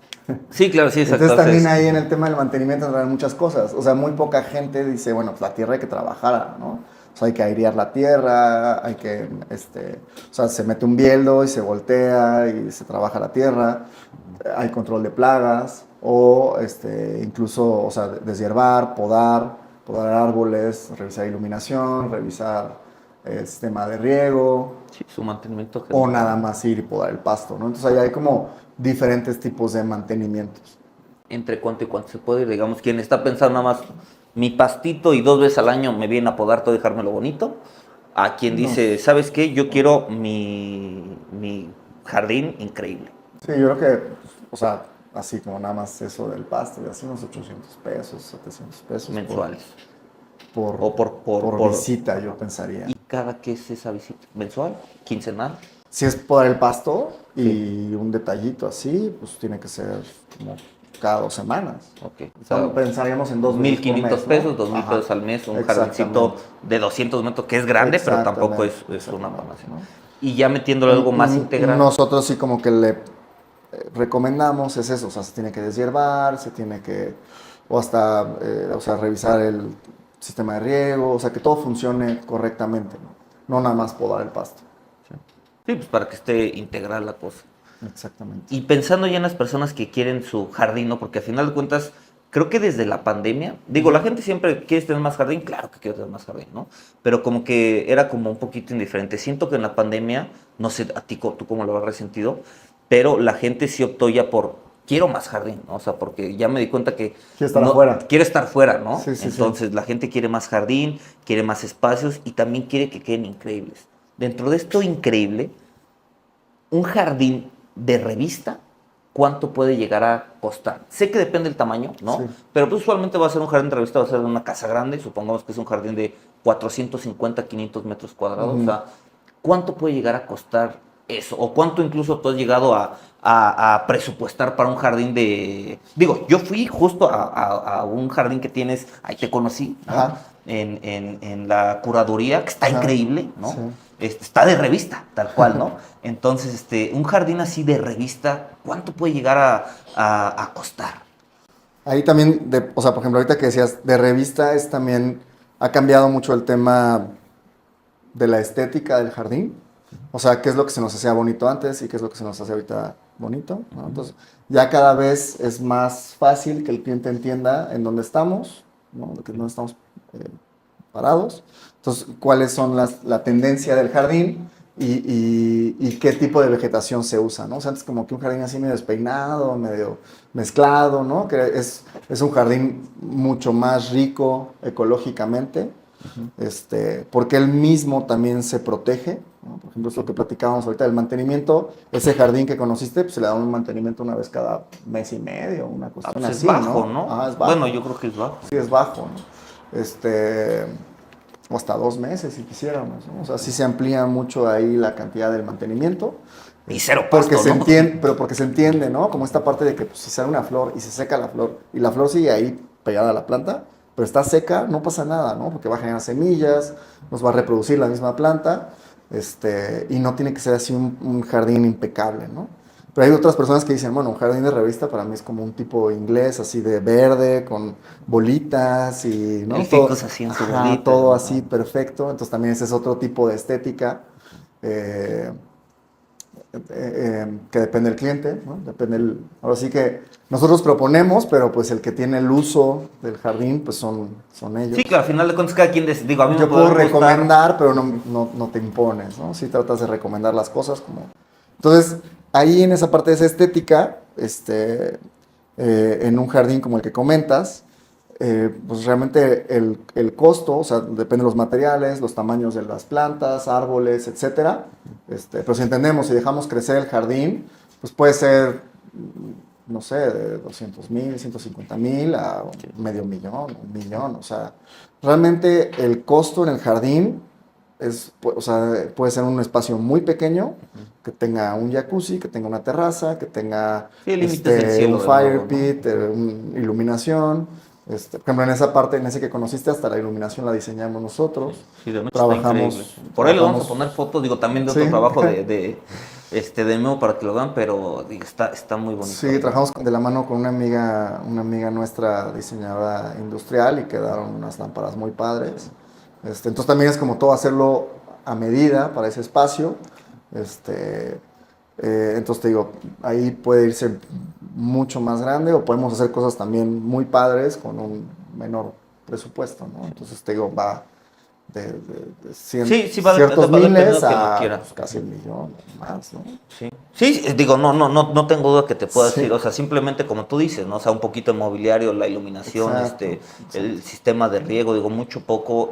Sí, claro, sí, exacto. Entonces también ahí en el tema del mantenimiento entran muchas cosas. O sea, muy poca gente dice, bueno, pues la tierra hay que trabajar, ¿no? O sea, hay que airear la tierra, hay que, o sea, se mete un bieldo y se voltea y se trabaja la tierra. Hay control de plagas o, incluso, o sea, deshiervar, podar árboles, revisar iluminación, revisar el sistema de riego, Sí, su mantenimiento. o nada más ir y podar el pasto, ¿no? Entonces ahí hay como diferentes tipos de mantenimientos. ¿Entre cuánto y cuánto se puede ir? Digamos, quien está pensando nada más mi pastito y 2 veces al año me viene a podar todo y dejármelo bonito. A quien No. dice, ¿sabes qué? Yo quiero mi jardín increíble. Sí, yo creo que, o sea, así como nada más eso del pasto, y así unos 800 pesos, 700 pesos Mensuales. por, O por visita, yo pensaría. ¿Y cada qué es esa visita? ¿Mensual? ¿Quincenal? Si es por el pasto y Sí. un detallito así, pues tiene que ser como cada 2 semanas. Ok. O Entonces, sea, pensaríamos en 2 veces por 1,500 mes, pesos, ¿no? 2,000 Ajá. pesos al mes, un jardincito Exactamente. de 200 metros, que es grande, pero tampoco es una Exactamente, panacea. ¿no? Y ya metiéndole algo más integral. Nosotros sí como que le recomendamos es eso, o sea, se tiene que deshiervar, se tiene que, o hasta, o sea, revisar el sistema de riego, o sea, que todo funcione correctamente, ¿no? No nada más podar el pasto. Sí, pues para que esté integral la cosa. Exactamente. Y pensando ya en las personas que quieren su jardín, ¿no? Porque al final de cuentas, creo que desde la pandemia, digo, la gente siempre quiere tener más jardín, claro que quiere tener más jardín, ¿no? Pero como que era como un poquito indiferente. Siento que en la pandemia, no sé a ti tú cómo lo has resentido, pero la gente sí optó ya por, quiero más jardín, ¿no? O sea, porque ya me di cuenta que Quiere estar no, afuera. quiero estar fuera, ¿no? Sí, sí, sí. Entonces la gente quiere más jardín, quiere más espacios y también quiere que queden increíbles. Dentro de esto increíble, un jardín de revista, ¿cuánto puede llegar a costar? Sé que depende del tamaño, ¿no? Sí. Pero pues usualmente va a ser un jardín de revista, va a ser de una casa grande, supongamos que es un jardín de 450, 500 metros cuadrados, o sea, ¿cuánto puede llegar a costar eso? ¿O cuánto incluso tú has llegado a presupuestar para un jardín de... Digo, yo fui justo a un jardín que tienes, ahí te conocí, ¿no? Ajá. En la curaduría, que está Ajá. increíble, ¿no? Sí. Está de revista, tal cual, ¿no? Entonces, un jardín así de revista, ¿cuánto puede llegar a costar? Ahí también, o sea, por ejemplo, ahorita que decías, de revista es también, ha cambiado mucho el tema de la estética del jardín. O sea, qué es lo que se nos hacía bonito antes y qué es lo que se nos hace ahorita bonito, ¿no? Entonces, ya cada vez es más fácil que el cliente entienda en dónde estamos, ¿no? Que no estamos parados. Entonces, cuáles son la tendencia del jardín y qué tipo de vegetación se usa, ¿no? O sea, antes como que un jardín así medio despeinado, medio mezclado, ¿no? Que es un jardín mucho más rico ecológicamente, porque él mismo también se protege, ¿no? Por ejemplo, es lo que platicábamos ahorita del mantenimiento. Ese jardín que conociste, pues se le da un mantenimiento una vez cada mes y medio, una cuestión Pues es así, bajo, ¿no? ¿no? Ajá, es bajo. Bueno, yo creo que es bajo. Sí, es bajo, ¿no? O hasta 2 meses si quisiéramos, ¿no? O sea, sí se amplía mucho ahí la cantidad del mantenimiento. Y cero Porque pasto, se ¿no? entiende, pero porque se entiende, ¿no? Como esta parte de que pues, si sale una flor y se seca la flor y la flor sigue ahí pegada a la planta, pero está seca, no pasa nada, ¿no? Porque va a generar semillas, nos va a reproducir la misma planta, y no tiene que ser así un jardín impecable, ¿no? Pero hay otras personas que dicen, bueno, un jardín de revista para mí es como un tipo inglés, así de verde, con bolitas y, ¿no? El Todo, ficus así en su ajá, bolita. todo ¿no? así perfecto. Entonces también ese es otro tipo de estética. eh, que depende del cliente, ¿no? Ahora sí que nosotros proponemos, pero pues el que tiene el uso del jardín, pues son ellos. Sí, claro, al final de cuentas cada quien digo, a mí me Yo puede puedo gustar. recomendar, pero no te impones, ¿no? Sí tratas de recomendar las cosas como... Entonces, ahí en esa parte de esa estética, en un jardín como el que comentas, pues realmente el costo, o sea, depende de los materiales, los tamaños de las plantas, árboles, etcétera. Pero si entendemos, si dejamos crecer el jardín, pues puede ser, no sé, de 200,000, 150,000 a medio millón, 1,000,000. O sea, realmente el costo en el jardín o sea, puede ser un espacio muy pequeño, que tenga un jacuzzi, que tenga una terraza, que tenga Sí, el límite es el cielo un de fire nuevo, ¿no? pit, iluminación. Por ejemplo, en esa parte, en ese que conociste, hasta la iluminación la diseñamos nosotros. Sí, de noche está increíble. Por ahí le vamos a poner fotos, digo, también de otro Sí. trabajo de nuevo para que lo vean, pero digo, está muy bonito. Sí, trabajamos de la mano con una amiga nuestra diseñadora industrial y quedaron unas lámparas muy padres. Entonces también es como todo hacerlo a medida para ese espacio. Entonces te digo, ahí puede irse mucho más grande o podemos hacer cosas también muy padres con un menor presupuesto, ¿no? Entonces te digo, va de Sí, va ciertos dependiendo miles de quien lo a quiera. pues, casi 1,000,000 más, ¿no? Sí. Sí, digo, no tengo duda que te pueda Sí. decir, o sea, simplemente como tú dices, ¿no? O sea, un poquito de mobiliario, la iluminación, Exacto, el exacto. sistema de riego, digo, mucho poco,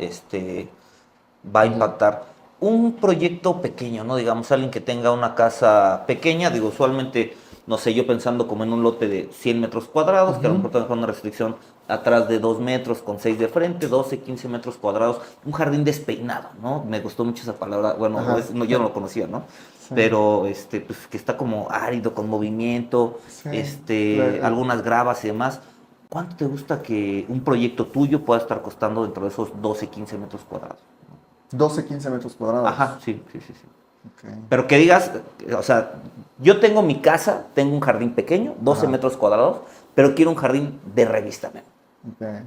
va a Ujú, impactar. Un proyecto pequeño, ¿no? Digamos, alguien que tenga una casa pequeña, digo, usualmente, no sé, yo pensando como en un lote de 100 metros cuadrados, que a lo ujú. mejor tenga una restricción atrás de 2 metros con 6 de frente, 12 15 metros cuadrados, un jardín despeinado, ¿no? Me gustó mucho esa palabra, bueno, Ajá. no, yo no lo conocía, ¿no? Sí, Pero, pues, que está como árido, con movimiento, sí. algunas gravas y demás. ¿Cuánto te gusta que un proyecto tuyo pueda estar costando dentro de esos 12 15 metros cuadrados? 12, 15 metros Ajá, cuadrados. sí, sí, sí, sí. Ok. Pero que digas, o sea, yo tengo mi casa, tengo un jardín pequeño, 12 Ajá. metros cuadrados, pero quiero un jardín de revista, men, Ok.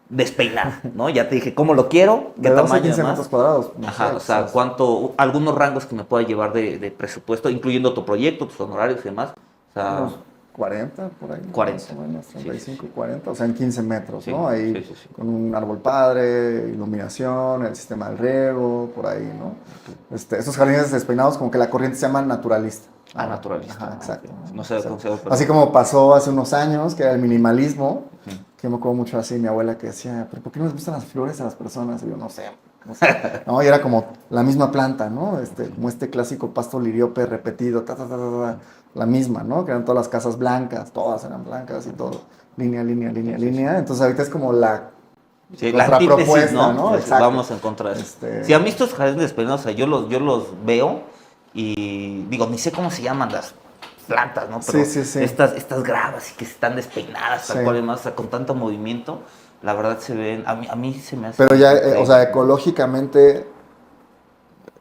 despeinado, ¿no? Ya te dije cómo lo quiero, qué De 12 a tamaño y 15 demás. metros cuadrados, no Ajá, sé, o sea, quizás algunos rangos que me pueda llevar de presupuesto, incluyendo tu proyecto, tus honorarios y demás. O sea, unos 40 por ahí, más 40. o menos, Sí, sí, 35, sí. 40, o sea, en 15 metros, Sí, ¿no? sí, Ahí sí, sí. con un árbol padre, iluminación, el sistema del riego, por ahí, ¿no? Estos jardines despeinados, como que la corriente se llama naturalista. Ah, Ahora, naturalista. ajá, Ah, exacto. ok. ¿No? No O sé sea, cómo se llama, así pero. como pasó hace unos años, que era el minimalismo, Ujú. que yo me acuerdo mucho así, mi abuela que decía, pero ¿por qué no les gustan las flores a las personas? Y yo, no sé, no sé. No, y era como la misma planta, ¿no? Como este clásico pasto liriope repetido, la misma, ¿no? Que eran todas las casas blancas, todas eran blancas y todo, línea, línea, Sí, línea, sí, sí. línea. Entonces ahorita es como la Sí, la antítesis, contrapropuesta, ¿no? ¿no? Exacto. Vamos en contra de eso. Sí, a Este, mí estos jardines despedidos, o sea, yo los veo y digo, ni sé cómo se llaman las plantas, ¿no? sí, Pero sí, sí, estas gravas y que están despeinadas, sí. tal cual, además, o sea, con tanto movimiento, la verdad se ven, a mí se me Pero hacen ya, o sea, increíbles, ¿no? ecológicamente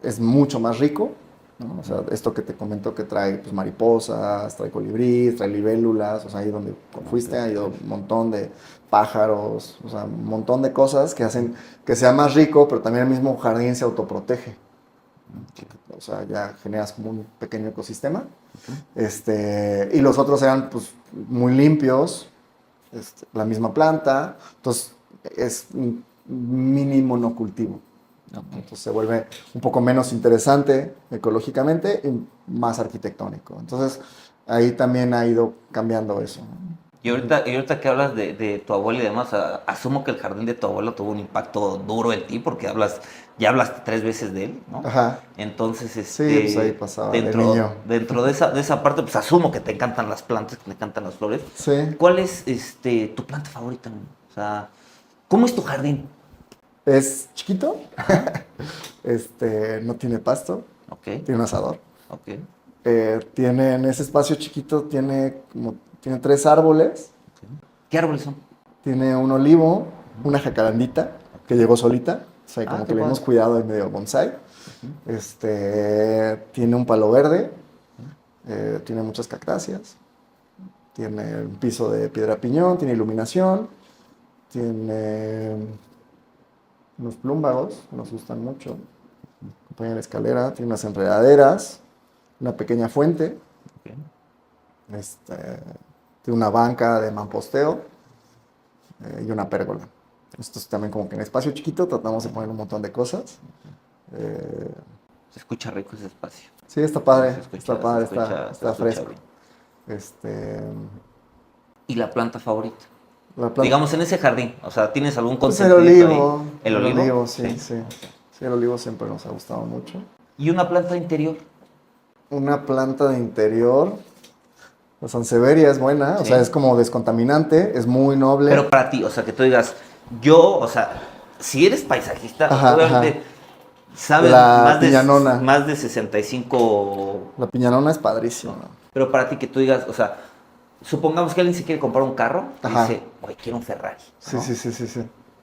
es mucho más rico, ¿no? O sea, esto que te comento que trae pues, mariposas, trae colibríes, trae libélulas, o sea, ahí donde Ok, fuiste ha ido ok. un montón de pájaros, o sea, un montón de cosas que hacen que sea más rico, pero también el mismo jardín se autoprotege. O sea, ya generas como un pequeño ecosistema. Y los otros eran pues muy limpios, la misma planta, entonces es un mini monocultivo. ¿No? Ok. Entonces se vuelve un poco menos interesante ecológicamente y más arquitectónico. Entonces ahí también ha ido cambiando eso. ¿No? Y ahorita que hablas de tu abuela y demás, asumo que el jardín de tu abuela tuvo un impacto duro en ti porque ya hablaste 3 veces de él, ¿no? Ajá. Entonces, Sí, pues ahí pasaba de dentro, niño. dentro de esa parte, pues asumo que te encantan las plantas, que te encantan las flores. Sí. ¿Cuál es tu planta favorita, no? O sea, ¿cómo es tu jardín? Es chiquito, Ajá, no tiene pasto, ok, tiene un asador. ok. Tiene en ese espacio chiquito, tiene 3 árboles. ¿Qué árboles son? Tiene un olivo, una jacarandita Ok. que llegó solita. O sea, Ah, como qué que le hemos padre. cuidado en medio bonsai. Tiene un palo verde. Tiene muchas cactáceas. Tiene un piso de piedra piñón. Tiene iluminación. Tiene unos plúmbagos que nos gustan mucho. Acompaña la escalera. Tiene unas enredaderas. Una pequeña fuente. Ok. Este, Tiene una banca de mamposteo. Y una pérgola. Esto es también como que en espacio chiquito tratamos de poner un montón de cosas. Eh, Se escucha rico ese espacio. sí, Sí, se está escucha, se padre, escucha, se está escucha fresco. bien. Este, ¿Y la planta favorita? la planta, Digamos en ese jardín, o sea, ¿tienes algún pues consentidito ahí? ¿El el olivo? olivo, sí, Sí. sí. Sí, el olivo siempre nos ha gustado mucho. ¿Y una planta interior? Una planta de interior, la sansevieria es buena, o sea, es Sí. como descontaminante, es muy Pero noble. para ti, o sea, que tú digas, yo, o sea, si eres paisajista, o sea, Ajá, ajá. obviamente sabes La piñanona, más de 65, la piñanona es padrísima. ¿no? Pero para ti que tú digas, o sea, supongamos que alguien se quiere comprar un carro y Ajá, dice, güey, quiero un Ferrari, sí, ¿no? sí, sí, sí, sí.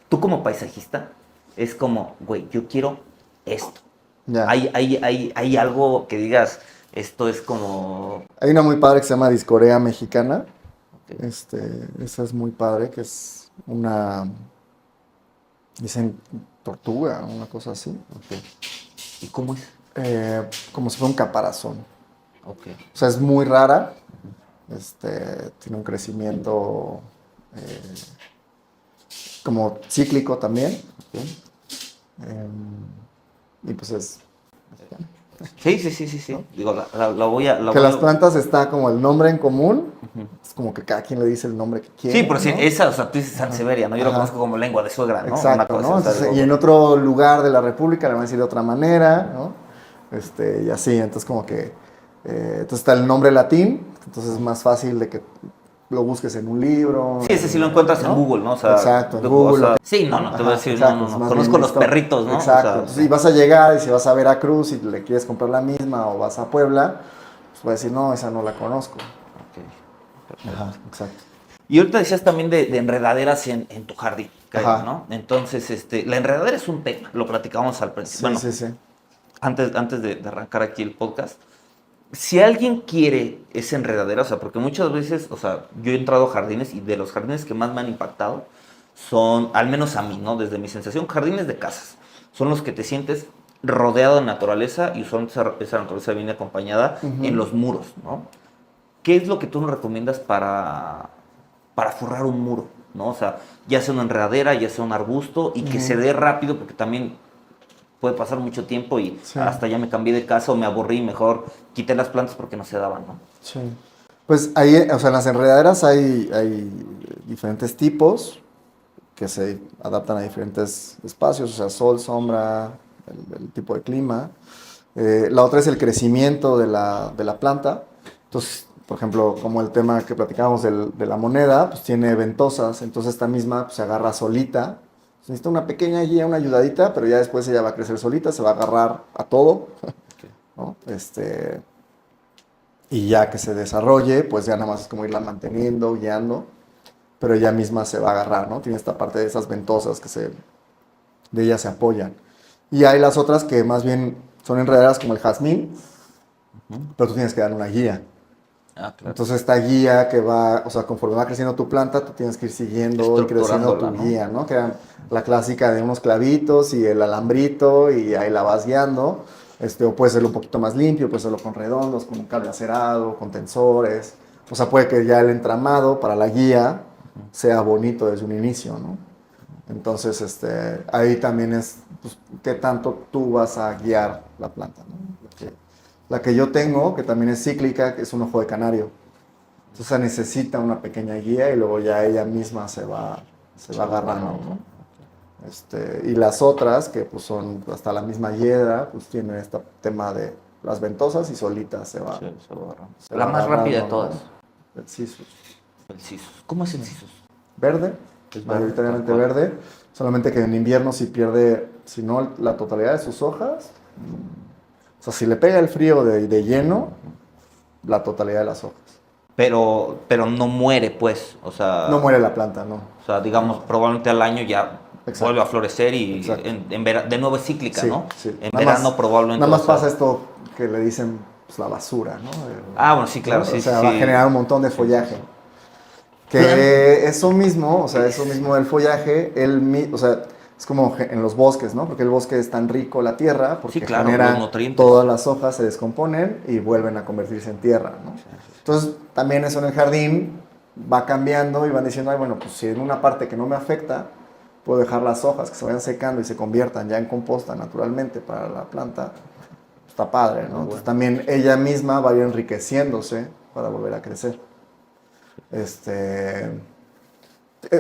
Tú como paisajista es como, güey, yo quiero esto. Ya. Hay algo que digas, esto es como. Hay una muy padre que se llama Discorea Mexicana. Ok, Esa es muy padre, que es dicen tortuga, una cosa así. ok. ¿Y cómo es? Como si fuera un caparazón. Ok. O sea, es muy rara. Tiene un crecimiento eh, como cíclico también. Ok. Y pues es mexicano. Sí. Digo, la voy a... Que las plantas está como el nombre en común, es como que cada quien le dice el nombre que quiere. Sí, pero sí, ¿no? esa, o sea, tú dices Sansevieria, ¿no? Yo lo conozco como lengua de suegra, ¿no? Una Exacto, cosa, ¿no? o sea, Entonces, digo, y en otro lugar de la República le van a decir de otra manera, ¿no? Y así, entonces como que, entonces está el nombre latín, entonces es más fácil de que lo busques en un libro. sí, ese sí lo encuentras en ¿no? Google, ¿no? O sea, Exacto, en Google. sí, no, te voy a Ajá, decir, exacto, es más conozco bien los esto. perritos, ¿no? O Exacto, sea, entonces y vas a llegar y si vas a Veracruz y le quieres comprar la misma o vas a Puebla, pues vas a decir, no, esa no la conozco. ok, perfecto. Ajá, exacto. Y ahorita decías también de enredaderas en tu jardín, creo, Ajá. ¿no? Entonces, la enredadera es un tema, lo platicábamos al principio. Sí, Bueno, sí, sí. antes de arrancar aquí el podcast, si alguien quiere esa enredadera, o sea, porque muchas veces, o sea, yo he entrado a jardines y de los jardines que más me han impactado son, al menos a mí, ¿no? Desde mi sensación, jardines de casas. Son los que te sientes rodeado de naturaleza y usualmente esa naturaleza viene acompañada en los muros, ¿no? ¿Qué es lo que tú nos recomiendas para forrar un muro? ¿No? O sea, ya sea una enredadera, ya sea un arbusto y que se dé rápido porque también puede pasar mucho tiempo y Sí. hasta ya me cambié de casa o me aburrí, mejor quité las plantas porque no se daban, ¿no? Sí. Pues ahí, o sea, en las enredaderas hay diferentes tipos que se adaptan a diferentes espacios, o sea, sol, sombra, el tipo de clima. La otra es el crecimiento de la planta. Entonces, por ejemplo, como el tema que platicábamos de la moneda, pues tiene ventosas, entonces esta misma pues, se agarra solita. Necesita una pequeña guía, una ayudadita, pero ya después ella va a crecer solita, se va a agarrar a todo, ¿no? Y ya que se desarrolle, pues ya nada más es como irla manteniendo, guiando, pero ella misma se va a agarrar, ¿no? Tiene esta parte de esas ventosas de ellas se apoyan. Y hay las otras que más bien son enredaderas como el jazmín, pero tú tienes que dar una guía. Ah, claro. Entonces esta guía que va, o sea, conforme va creciendo tu planta, tú tienes que ir siguiendo y creciendo tu Estructurándola, ¿no? guía, ¿no? Que era la clásica de unos clavitos y el alambrito y ahí la vas guiando. O puede serlo un poquito más limpio, puede serlo con redondos, con un cable acerado, con tensores. O sea, puede que ya el entramado para la guía sea bonito desde un inicio, ¿no? Entonces, ahí también es pues, qué tanto tú vas a guiar la planta, ¿no? La que yo tengo, que también es cíclica, que es un ojo de canario. Entonces necesita una pequeña guía y luego ya ella misma se va agarrando, ¿no? Y las otras, que pues son hasta la misma hiedra, pues tienen este tema de las ventosas y solitas se va. Sí, se va agarrando. se La va más rápida de agarrando, todas. ¿no? El sisus. El sisus. ¿Cómo es el sisus? Verde, Es verde, mayoritariamente tal cual. verde, solamente que en invierno si pierde, si no la totalidad de sus hojas, o sea, si le pega el frío de lleno, la totalidad de las hojas. Pero no muere, pues. O sea, No muere la planta, no. o sea, digamos, probablemente al año ya Exacto. vuelve a florecer y Exacto. de nuevo es cíclica, Sí, ¿no? sí. En Nada verano más- probablemente. Nada más o sea, pasa esto que le dicen pues, la basura, ¿no? bueno, sí, claro, ¿no? sí, O sea, sí, va a sí. generar un montón de follaje. Que eso mismo, o sea, eso mismo del follaje, o sea, es como en los bosques, ¿no? Porque el bosque es tan rico la tierra, porque Sí, claro, genera los nutrientes. todas las hojas se descomponen y vuelven a convertirse en tierra, ¿no? Entonces, también eso en el jardín va cambiando y van diciendo, ay, bueno, pues si en una parte que no me afecta, puedo dejar las hojas que se vayan secando y se conviertan ya en composta naturalmente para la planta, está padre, ¿no? Entonces también ella misma va a ir enriqueciéndose para volver a crecer.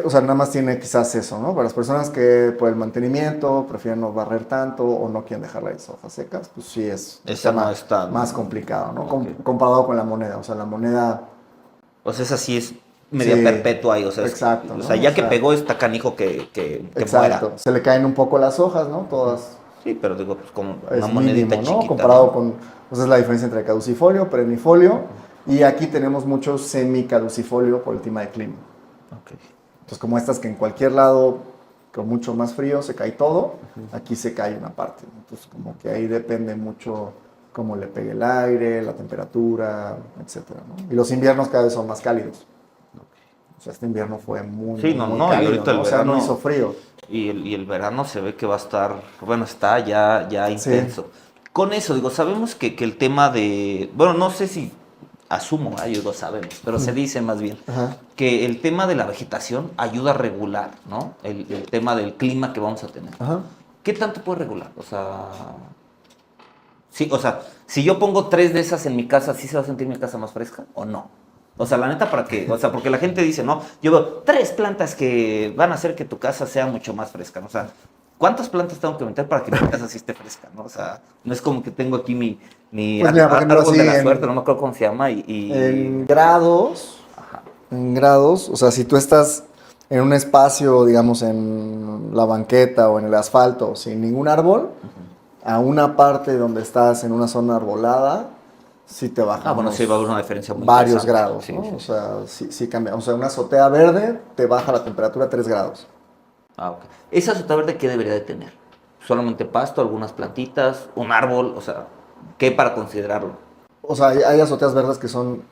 O sea, nada más tiene quizás eso, ¿no? Para las personas que por el mantenimiento prefieren no barrer tanto o no quieren dejar las hojas secas, pues sí es un Esa tema no está, más complicado, ¿no? Ok. Comparado con la moneda. O sea, la moneda, O sea, esa sí es media Sí, perpetua ahí. O sea, exacto, o ¿no? sea, ya O que sea, pegó está canijo que exacto. muera. Se le caen un poco las hojas, ¿no? Todas Sí, pero digo, pues como una es monedita mínimo, ¿no? chiquita. Comparado ¿no? con, pues es la diferencia entre caducifolio, perennifolio, y aquí tenemos mucho semicaducifolio por el tema de clima. Ok. Entonces, como estas que en cualquier lado, con mucho más frío, se cae todo, aquí se cae una parte. Entonces, como que ahí depende mucho cómo le pegue el aire, la temperatura, etcétera, ¿no? Y los inviernos cada vez son más cálidos. O sea, este invierno fue muy, Sí, muy, no, muy no, y cálido, ahorita el ¿no? O sea, no verano- hizo frío. Y el verano se ve que va a estar, bueno, está ya Sí. intenso. Con eso, digo, sabemos que el tema de, bueno, no sé si asumo, yo lo sabemos, pero se dice más bien Ajá. que el tema de la vegetación ayuda a regular, ¿no? El tema del clima que vamos a tener. Ajá. ¿Qué tanto puede regular? O sea, Sí, o sea, si yo pongo 3 de esas en mi casa, ¿sí se va a sentir mi casa más fresca o no? O sea, la neta, ¿para qué? O sea, porque la gente dice, no, yo veo 3 plantas que van a hacer que tu casa sea mucho más fresca, ¿no? O sea, ¿cuántas plantas tengo que meter para que mi casa sí esté fresca, ¿no? O sea, no es como que tengo aquí mi Pues mira, por ejemplo, árbol así de la suerte, no me acuerdo cómo se llama, en grados, Ajá. o sea, si tú estás en un espacio, digamos, en la banqueta o en el asfalto, sin ningún árbol, a una parte donde estás en una zona arbolada, sí te baja Bueno, unos sí va a haber una diferencia muy varios interesante. grados, Sí, ¿no? sí, O sí. sea, sí cambia. O sea, una azotea verde te baja la temperatura 3 grados. Ok. ¿Esa azotea verde qué debería de tener? ¿Solamente pasto, algunas plantitas, un árbol? O sea, ¿qué para considerarlo? O sea, hay azoteas verdes que son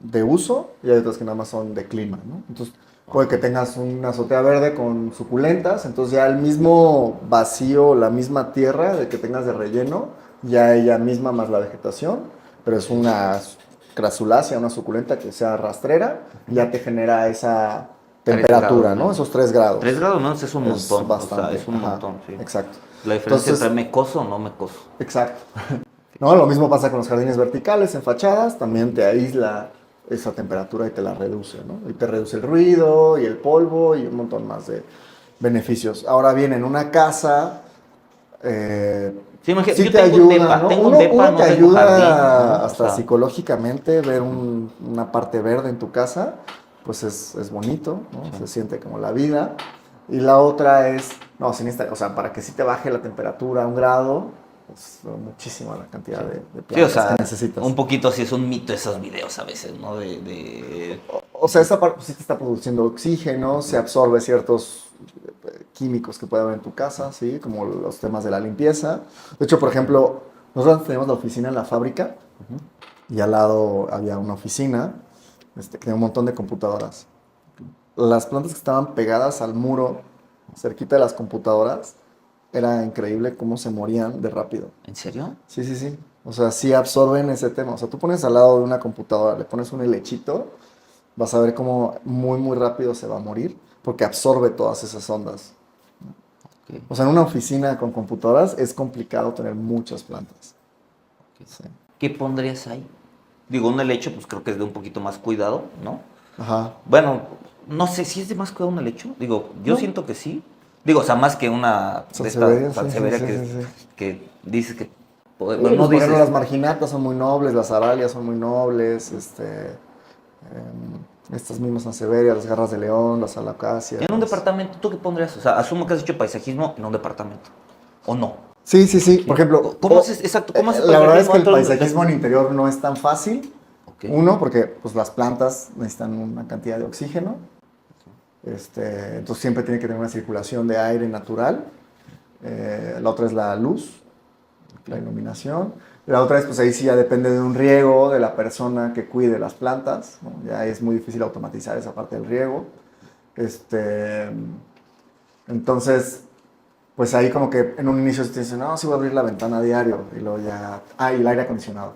de uso y hay otras que nada más son de clima, ¿no? Entonces, puede que tengas una azotea verde con suculentas, entonces ya el mismo vacío, la misma tierra de que tengas de relleno, ya ella misma más la vegetación, pero es una crasulácea, una suculenta que sea rastrera, ya te genera esa 3 grados temperatura, ¿no? menos. Esos 3 grados. 3 grados menos es un Es montón. O sea, bastante, es un ajá, montón, sí. exacto. La diferencia entre Entonces, mecoso o no mecoso. exacto. No, lo mismo pasa con los jardines verticales en fachadas, también te aísla esa temperatura y te la reduce, ¿no? Y te reduce el ruido y el polvo y un montón más de beneficios. Ahora bien, en una casa, Sí, imagínate, sí yo te tengo un ayuda, depa, ¿no? tengo un depa, Uno no te tengo jardín, ayuda ¿no? O hasta sea, psicológicamente ver una parte verde en tu casa, pues es bonito, ¿no? Se siente como la vida. Y la otra es, no, sin esta, o sea, para que sí te baje la temperatura a 1 grado, pues muchísima la cantidad de sí, o plantas que sea, necesitas. un poquito sí es un mito esos videos a veces, ¿no? De... O sea, esa parte sí te está produciendo oxígeno, se absorbe ciertos químicos que puede haber en tu casa, ¿sí? Como los temas de la limpieza. De hecho, por ejemplo, nosotros tenemos la oficina en la fábrica y al lado había una oficina que tenía un montón de computadoras. Las plantas que estaban pegadas al muro, cerquita de las computadoras, era increíble cómo se morían de rápido. ¿En serio? Sí, sí, sí. O sea, sí absorben ese tema. O sea, tú pones al lado de una computadora, le pones un helechito, vas a ver cómo muy, muy rápido se va a morir porque absorbe todas esas ondas. Ok, O sea, en una oficina con computadoras es complicado tener muchas plantas. ok. Sí. ¿Qué pondrías ahí? Digo, un helecho, pues creo que es de un poquito más cuidado, ¿no? Ajá. Bueno, no sé si es de más cuidado un helecho. Digo, yo No. siento que sí. Digo, o sea, más que una de Sansevieria, estas sí, sí, sansevieria sí, sí, sí. que dices que... Sí, Bueno, pues, no por ejemplo, las dices... marginatas son muy nobles, las aralias son muy nobles, estas mismas sansevieria, las garras de león, las alocasias. En un departamento, ¿tú qué pondrías? O sea, asumo que has hecho paisajismo en un departamento. ¿O no? Sí, sí, sí. Por ejemplo, ¿Cómo haces, exacto, cómo haces la verdad es paisajismo que el dentro de un paisajismo en interior no es tan fácil. Ok. Uno, porque pues, las plantas necesitan una cantidad de oxígeno. Entonces siempre tiene que tener una circulación de aire natural. La otra es la luz, la iluminación. La otra es, pues ahí sí ya depende de un riego, de la persona que cuide las plantas, ¿no? Ya es muy difícil automatizar esa parte del riego. Entonces, pues ahí como que en un inicio te dicen, no, sí voy a abrir la ventana a diario. Y luego ya... Ah, y el aire acondicionado.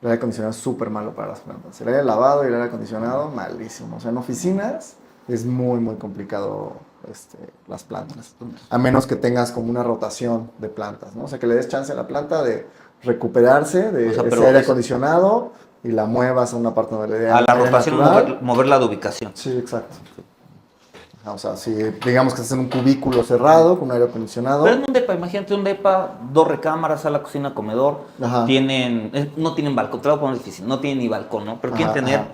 El aire acondicionado es súper malo para las plantas. El aire lavado y el aire acondicionado, malísimo. O sea, en oficinas es muy, muy complicado las plantas. A menos que tengas como una rotación de plantas, ¿no? O sea, que le des chance a la planta de recuperarse de O sea, ese pero aire eso- acondicionado y la muevas a una parte donde le dé A la aire rotación, natural. moverla de ubicación. Sí, exacto. Ajá, o sea, si digamos que estás en un cubículo cerrado con aire acondicionado. Pero en un depa, imagínate un depa, 2 recámaras, sala, cocina, comedor. Ajá. No tienen balcón, te lo voy a poner difícil, no tienen ni balcón, ¿no? Pero quieren Ajá, tener, ajá.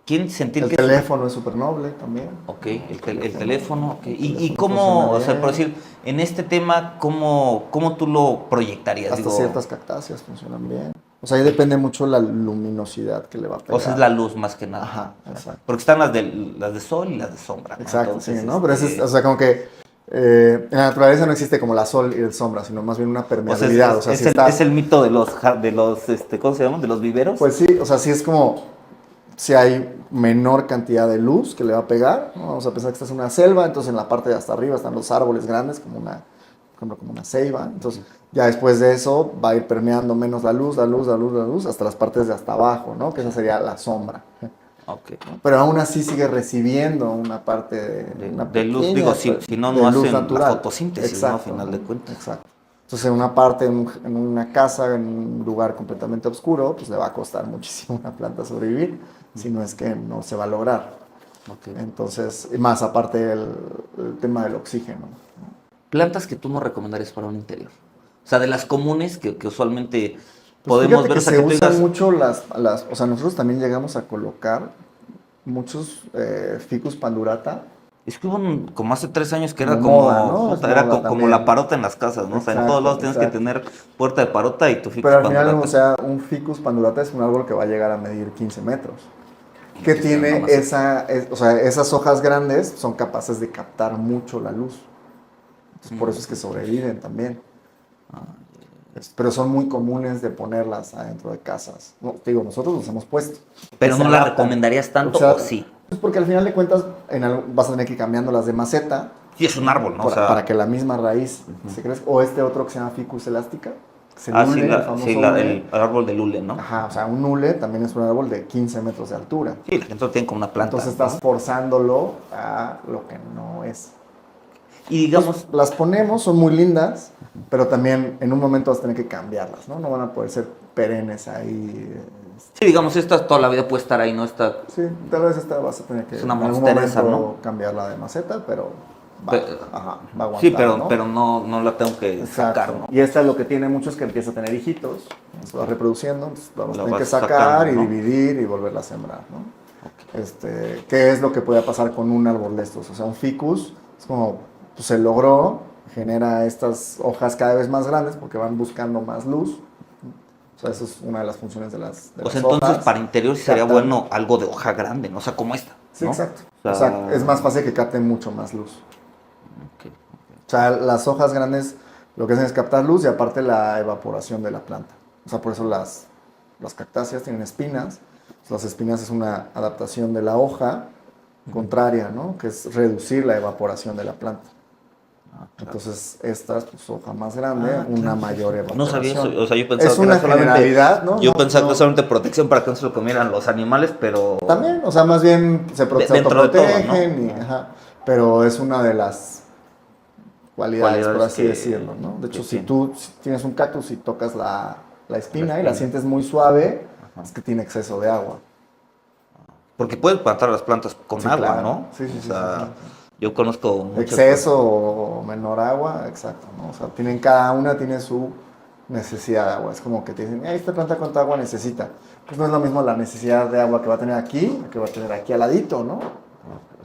quieren sentir El que... teléfono es súper noble también. Ok, el teléfono, ok. El ¿Y teléfono cómo, o funciona sea, por bien. decir, en este tema, cómo tú lo proyectarías? Hasta Digo, ciertas cactáceas funcionan bien. O sea, ahí depende mucho la luminosidad que le va a pegar. o sea, es la luz más que nada. Ajá, exacto. Porque están las de sol y las de sombra, ¿no? Exacto, Entonces, sí, ¿no? Pero o sea, como que en la naturaleza no existe como la sol y el sombra, sino más bien una o sea, permeabilidad. O sea, si estás... es el mito de los, ¿cómo se llaman? De los viveros. Pues sí, o sea, sí es como si hay menor cantidad de luz que le va a pegar, ¿no? Vamos a pensar que estás en una selva, entonces en la parte de hasta arriba están los árboles grandes, como una ceiba. Entonces, ya después de eso va a ir permeando menos la luz, hasta las partes de hasta abajo, ¿no? Que esa sería la sombra. Ok. ¿No? Pero aún así sigue recibiendo una parte una De luz, pequeña digo, si no, de no luz hacen la natural. fotosíntesis, ¿no? A final de cuentas. Exacto. Entonces, en una parte, en una casa, en un lugar completamente oscuro, pues le va a costar muchísimo a una planta sobrevivir, si no es que no se va a lograr. Ok. Entonces, y más aparte el tema del oxígeno. Plantas que tú no recomendarías para un interior. O sea, de las comunes que usualmente Pues podemos fíjate ver, que o sea, se que tú usan digas, mucho o sea, nosotros también llegamos a colocar muchos Ficus pandurata es que hubo como hace 3 años que era como moda, como, ¿no? Es puta, era moda como la también. parota en las casas, ¿no? O sea, en todos Exacto, lados tienes que exacto. tener puerta de parota y tu ficus Pero al final, o pandurata. sea, un Ficus pandurata es un árbol que va a llegar a medir 15 metros. Que Que sea una tiene maceta. o sea, esas hojas grandes son capaces de captar mucho la luz. Entonces, por eso es que Ok. sobreviven también. Pero son muy comunes de ponerlas adentro de casas. No, te digo, nosotros los hemos puesto. Que Pero se no la adaptan. recomendarías O tanto sea, o sí. pues porque al final de cuentas vas a tener que ir cambiándolas de maceta Sí, es un árbol, ¿no? O para sea, que la misma raíz se crezca. O este otro que se llama Ficus elástica, que es el sí, hule, el famoso hule. el árbol de lule, ¿no? Ajá, o sea, un hule también es un árbol de 15 metros de altura. Sí, la gente lo tiene como una planta, Entonces estás ¿no? forzándolo a lo que no es. Y digamos, Pues, las ponemos, son muy lindas, pero también en un momento vas a tener que cambiarlas, ¿no? No van a poder ser perennes ahí. sí, digamos, esta toda la vida puede estar ahí, ¿no? Esta, Sí, tal vez esta vas a tener que es en una algún monster momento esa, ¿no? cambiarla de maceta, pero va, Pe- ajá, va a aguantar, sí, ¿no? pero no la tengo que sacar, Exacto. ¿no? Y esta lo que tiene mucho es que empieza a tener hijitos, se va reproduciendo, entonces la vas a La tener que vas sacar sacando, y ¿no? dividir y volverla a sembrar, ¿no? ¿Qué es lo que puede pasar con un árbol de estos? O sea, un ficus es como, pues se logró, genera estas hojas cada vez más grandes porque van buscando más luz. O sea, eso es una de las funciones de O sea, las entonces hojas. para interior sí sería Captan. bueno algo de hoja grande, ¿no? O sea, como esta, Sí, ¿no? exacto. O O sea, sea, es más fácil que capten mucho más luz. ok. O sea, las hojas grandes lo que hacen es captar luz y aparte la evaporación de la planta. O sea, por eso las cactáceas tienen espinas. Las espinas es una adaptación de la hoja contraria, ¿no? Que es reducir la evaporación de la planta. Entonces, estas, pues, hoja más grande, una Claro. mayor No sabía eso, evaporación. o sea, yo pensaba Es que era una solamente, generalidad, ¿no? yo pensaba que No. era solamente protección para que no se lo comieran los animales, pero También, o sea, más bien se dentro de todo, autoprotegen, ¿no? ajá, pero es una de las cualidades, por Cualidades así decirlo, ¿no? De que hecho, si tiene. tú tienes un cactus y tocas la espina La y la espina. sientes muy suave, es que tiene exceso de agua. Porque puedes plantar las plantas con Sí, agua, claro. ¿no? Sí, sí, O sí, sea, sí, yo conozco sí. muchas Exceso o menor agua, exacto, ¿no? O sea, cada una tiene su necesidad de agua. Es como que te dicen, esta planta cuánta agua necesita. Pues no es lo mismo la necesidad de agua que va a tener aquí, que va a tener aquí al ladito, ¿no?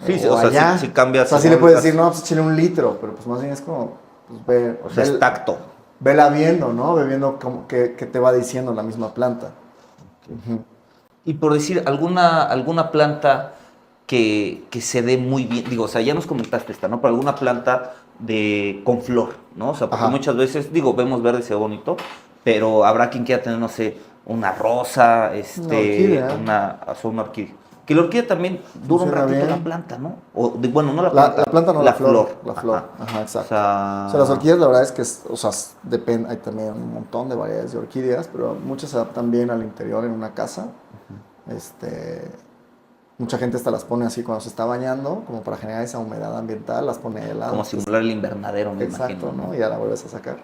Sí, O o sea, allá. si cambias. O sea, sí le puedes decir, no, pues échale un litro, pero pues más bien es como, pues O sea, es tacto. vela viendo, ¿no? Ve viendo qué te va diciendo la misma planta. Ujú. Y por decir, alguna planta que se dé muy bien, digo, o sea, ya nos comentaste esta, ¿no? Pero alguna planta con flor, ¿no? O sea, porque Ajá. muchas veces, digo, vemos verde y se ve bonito, pero habrá quien quiera tener, no sé, una rosa, Una orquídea. o sea, una orquídea. Que la orquídea también dura un Funciona ratito bien. la planta, ¿no? Bueno, no la La planta. planta no, la flor. La Ajá. flor, ajá, exacto. O sea, O sea, las orquídeas la verdad es que, o sea, depende, hay también un montón de variedades de orquídeas, pero muchas se adaptan bien al interior en una casa. Mucha gente hasta las pone así cuando se está bañando, como para generar esa humedad ambiental, las pone heladas. como simular el invernadero, me Exacto, imagino, ¿no? Y ya la vuelves a sacar.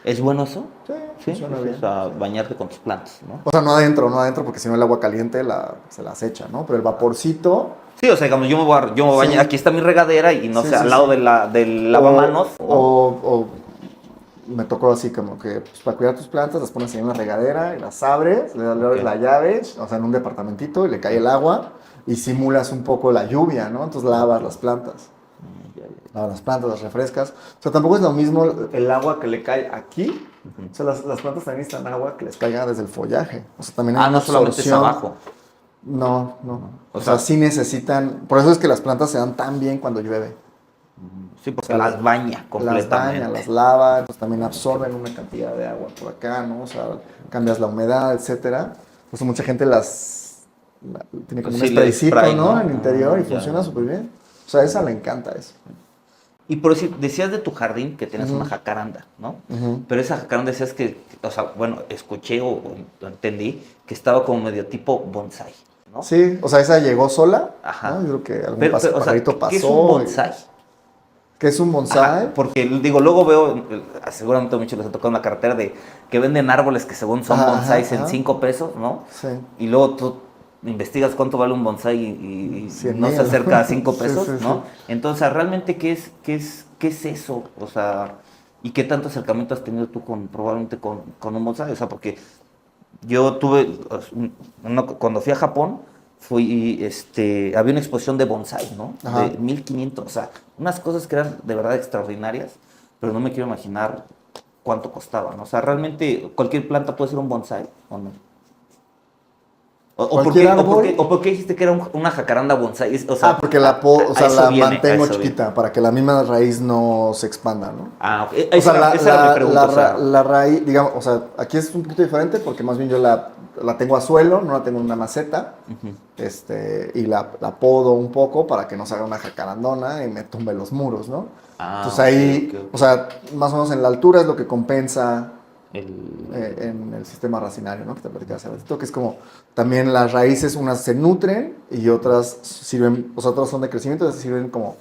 ¿Es bueno eso? Sí, Sí, funciona o bien. sea, bañarte con tus plantas, ¿no? O sea, no adentro, porque si no el agua caliente se las echa, ¿no? Pero el vaporcito. Sí, o sea, digamos, yo me voy a Sí. bañar, aquí está mi regadera y no Sí, sé, sí, al lado sí. del lavamanos, ¿no? O me tocó así como que pues, para cuidar tus plantas las pones en una regadera y las abres, le abres Ok. la llave, o sea, en un departamentito y le cae el agua y simulas un poco la lluvia, ¿no? Entonces lavas las plantas. Lavas las plantas, las refrescas. O sea, tampoco es lo mismo el agua que le cae aquí. O sea, las plantas también necesitan agua que les caiga desde el follaje. O sea, también hay una No solamente es absorción. abajo. No, no. O O sea, sea, sí necesitan. Por eso es que las plantas se dan tan bien cuando llueve. sí, porque O sea, las baña completamente. Las baña, las lava, entonces también absorben una cantidad de agua por acá, ¿no? O sea, cambias la humedad, etcétera. Por eso mucha gente tiene como Pues un sí, le spraycito, spray, ¿no? ¿no? En el interior y Ya. funciona súper bien. O sea, a esa le encanta eso. Y por decir, decías de tu jardín que tienes Ujú. una jacaranda, ¿no? Ujú. Pero esa jacaranda decías que, o sea, bueno, escuché o entendí que estaba como medio tipo bonsai, ¿no? Sí, o sea, esa llegó sola, Ajá. ¿no? Yo creo que algún Pero, o sea, pajarito ¿qué es pasó. un bonsai? ¿Qué es un bonsai? Ajá, porque digo, luego veo, seguramente muchos les ha tocado en la carretera de que venden árboles que según son bonsáis en 5 pesos, ¿no? Sí. Y luego tú investigas cuánto vale un bonsái y 100 no se mil. acerca a 5 pesos, Sí, sí, ¿no? sí. Entonces, realmente, ¿qué es eso? O sea, ¿y qué tanto acercamiento has tenido tú probablemente con un bonsái? O sea, porque yo tuve, cuando fui a Japón, había una exposición de bonsái, ¿no? Ajá. De 1500, o sea, unas cosas que eran de verdad extraordinarias, pero no me quiero imaginar cuánto costaban. O sea, realmente cualquier planta puede ser un bonsái, ¿o no? Cualquier árbol. ¿O por qué dijiste que era una jacaranda bonsái? O sea, Porque o sea, eso la viene, a mantengo eso viene. chiquita para que la misma raíz no se expanda, ¿no? Ah, ok. O sea, Esa era mi pregunta. O sea, la raíz, digamos, o sea, aquí es un poquito diferente porque más bien yo la tengo a suelo, no la tengo en una maceta, y la podo un poco para que no se haga una jacarandona y me tumbe los muros, ¿no? Entonces ahí, ok. o sea, más o menos en la altura es lo que compensa El- en el sistema racinario, ¿no? Que te platicaba hace ratito, que es como también las raíces, unas se nutren y otras sirven, o sea, otras son de crecimiento, otras sirven como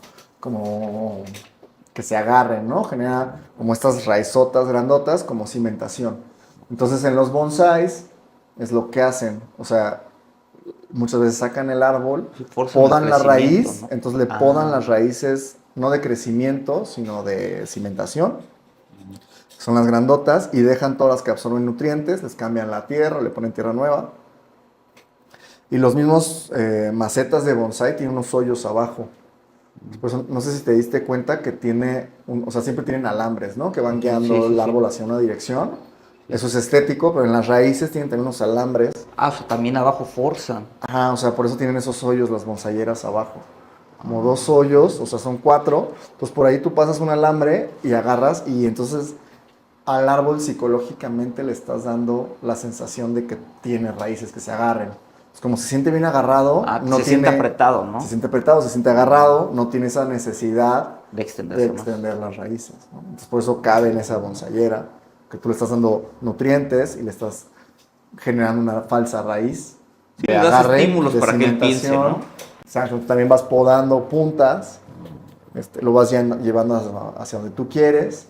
que se agarren, ¿no? Genera como estas raizotas grandotas como cimentación. Entonces en los bonsáis es lo que hacen, o sea, muchas veces sacan el árbol, Sí, forzan el podan la crecimiento, raíz, ¿no? entonces le podan las raíces no de crecimiento, sino de cimentación. Son las grandotas y dejan todas las que absorben nutrientes, les cambian la tierra, le ponen tierra nueva. Y los mismos macetas de bonsái tienen unos hoyos abajo. Por eso, no sé si te diste cuenta que o sea, siempre tienen alambres, ¿no? Que van guiando Sí, el sí. árbol hacia una dirección. Eso es estético, pero en las raíces tienen también unos alambres. Ah, o sea, también abajo forzan. Ajá, o sea, por eso tienen esos hoyos las bonsayeras abajo. Como 2 hoyos, o sea, son 4. Entonces por ahí tú pasas un alambre y agarras y entonces al árbol psicológicamente le estás dando la sensación de que tiene raíces que se agarren. Es como se siente bien agarrado, no se siente apretado, ¿no? se siente apretado, se siente agarrado, no tiene esa necesidad De extenderse de más. extender las raíces, ¿no? Entonces por eso cabe en esa bonsayera, que tú le estás dando nutrientes y le estás generando una falsa raíz Sí, de le das agarre, estímulos de para que él piense, cimentación. ¿no? Exacto, también vas podando puntas, lo vas llevando hacia donde tú quieres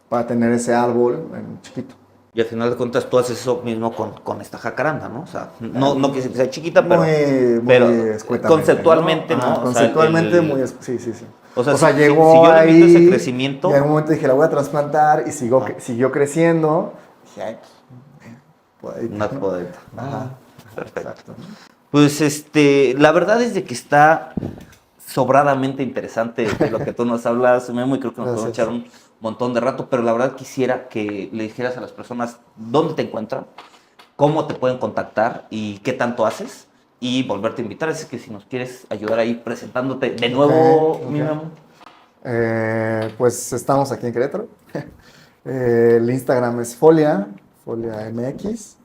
para tener ese árbol en chiquito. Y al final de cuentas tú haces eso mismo con esta jacaranda, ¿no? O sea, no que sea chiquita, pero, Muy escuetamente, conceptualmente, ¿no? Ajá, O sea, conceptualmente sí, sí, sí. O sea, llegó si yo le invito ahí ese crecimiento. y en un momento dije, la voy a trasplantar y siguió creciendo. Dije, ay, podadita, Una ¿no? podeta. Ajá, Perfecto. exacto. Pues la verdad es de que está sobradamente interesante de lo que tú nos hablas, Memo, y creo que nos podemos Gracias. echar un montón de rato, pero la verdad quisiera que le dijeras a las personas dónde te encuentran, cómo te pueden contactar y qué tanto haces, y volverte a invitar. Así que si nos quieres ayudar ahí presentándote de nuevo, Ok. mi Memo. Pues estamos aquí en Querétaro. El Instagram es Folia MX.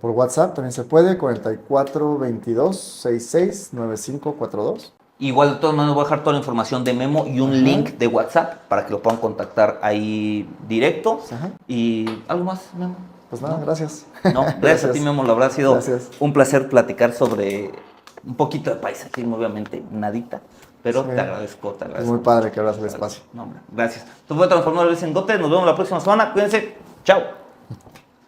Por WhatsApp también se puede, 44 22 66 95 42. Igual de todas maneras voy a dejar toda la información de Memo y un link de WhatsApp para que lo puedan contactar ahí directo. Ajá. ¿Y algo más, Memo? Pues nada, gracias. No, gracias a ti, Memo. La verdad ha sido Gracias. un placer platicar sobre un poquito de paisajismo, obviamente, nadita. Pero Sí. te agradezco. Es muy padre que abras el espacio. No, hombre, gracias. Esto fue Transformadores en Gotes. Nos vemos la próxima semana. Cuídense. Chao.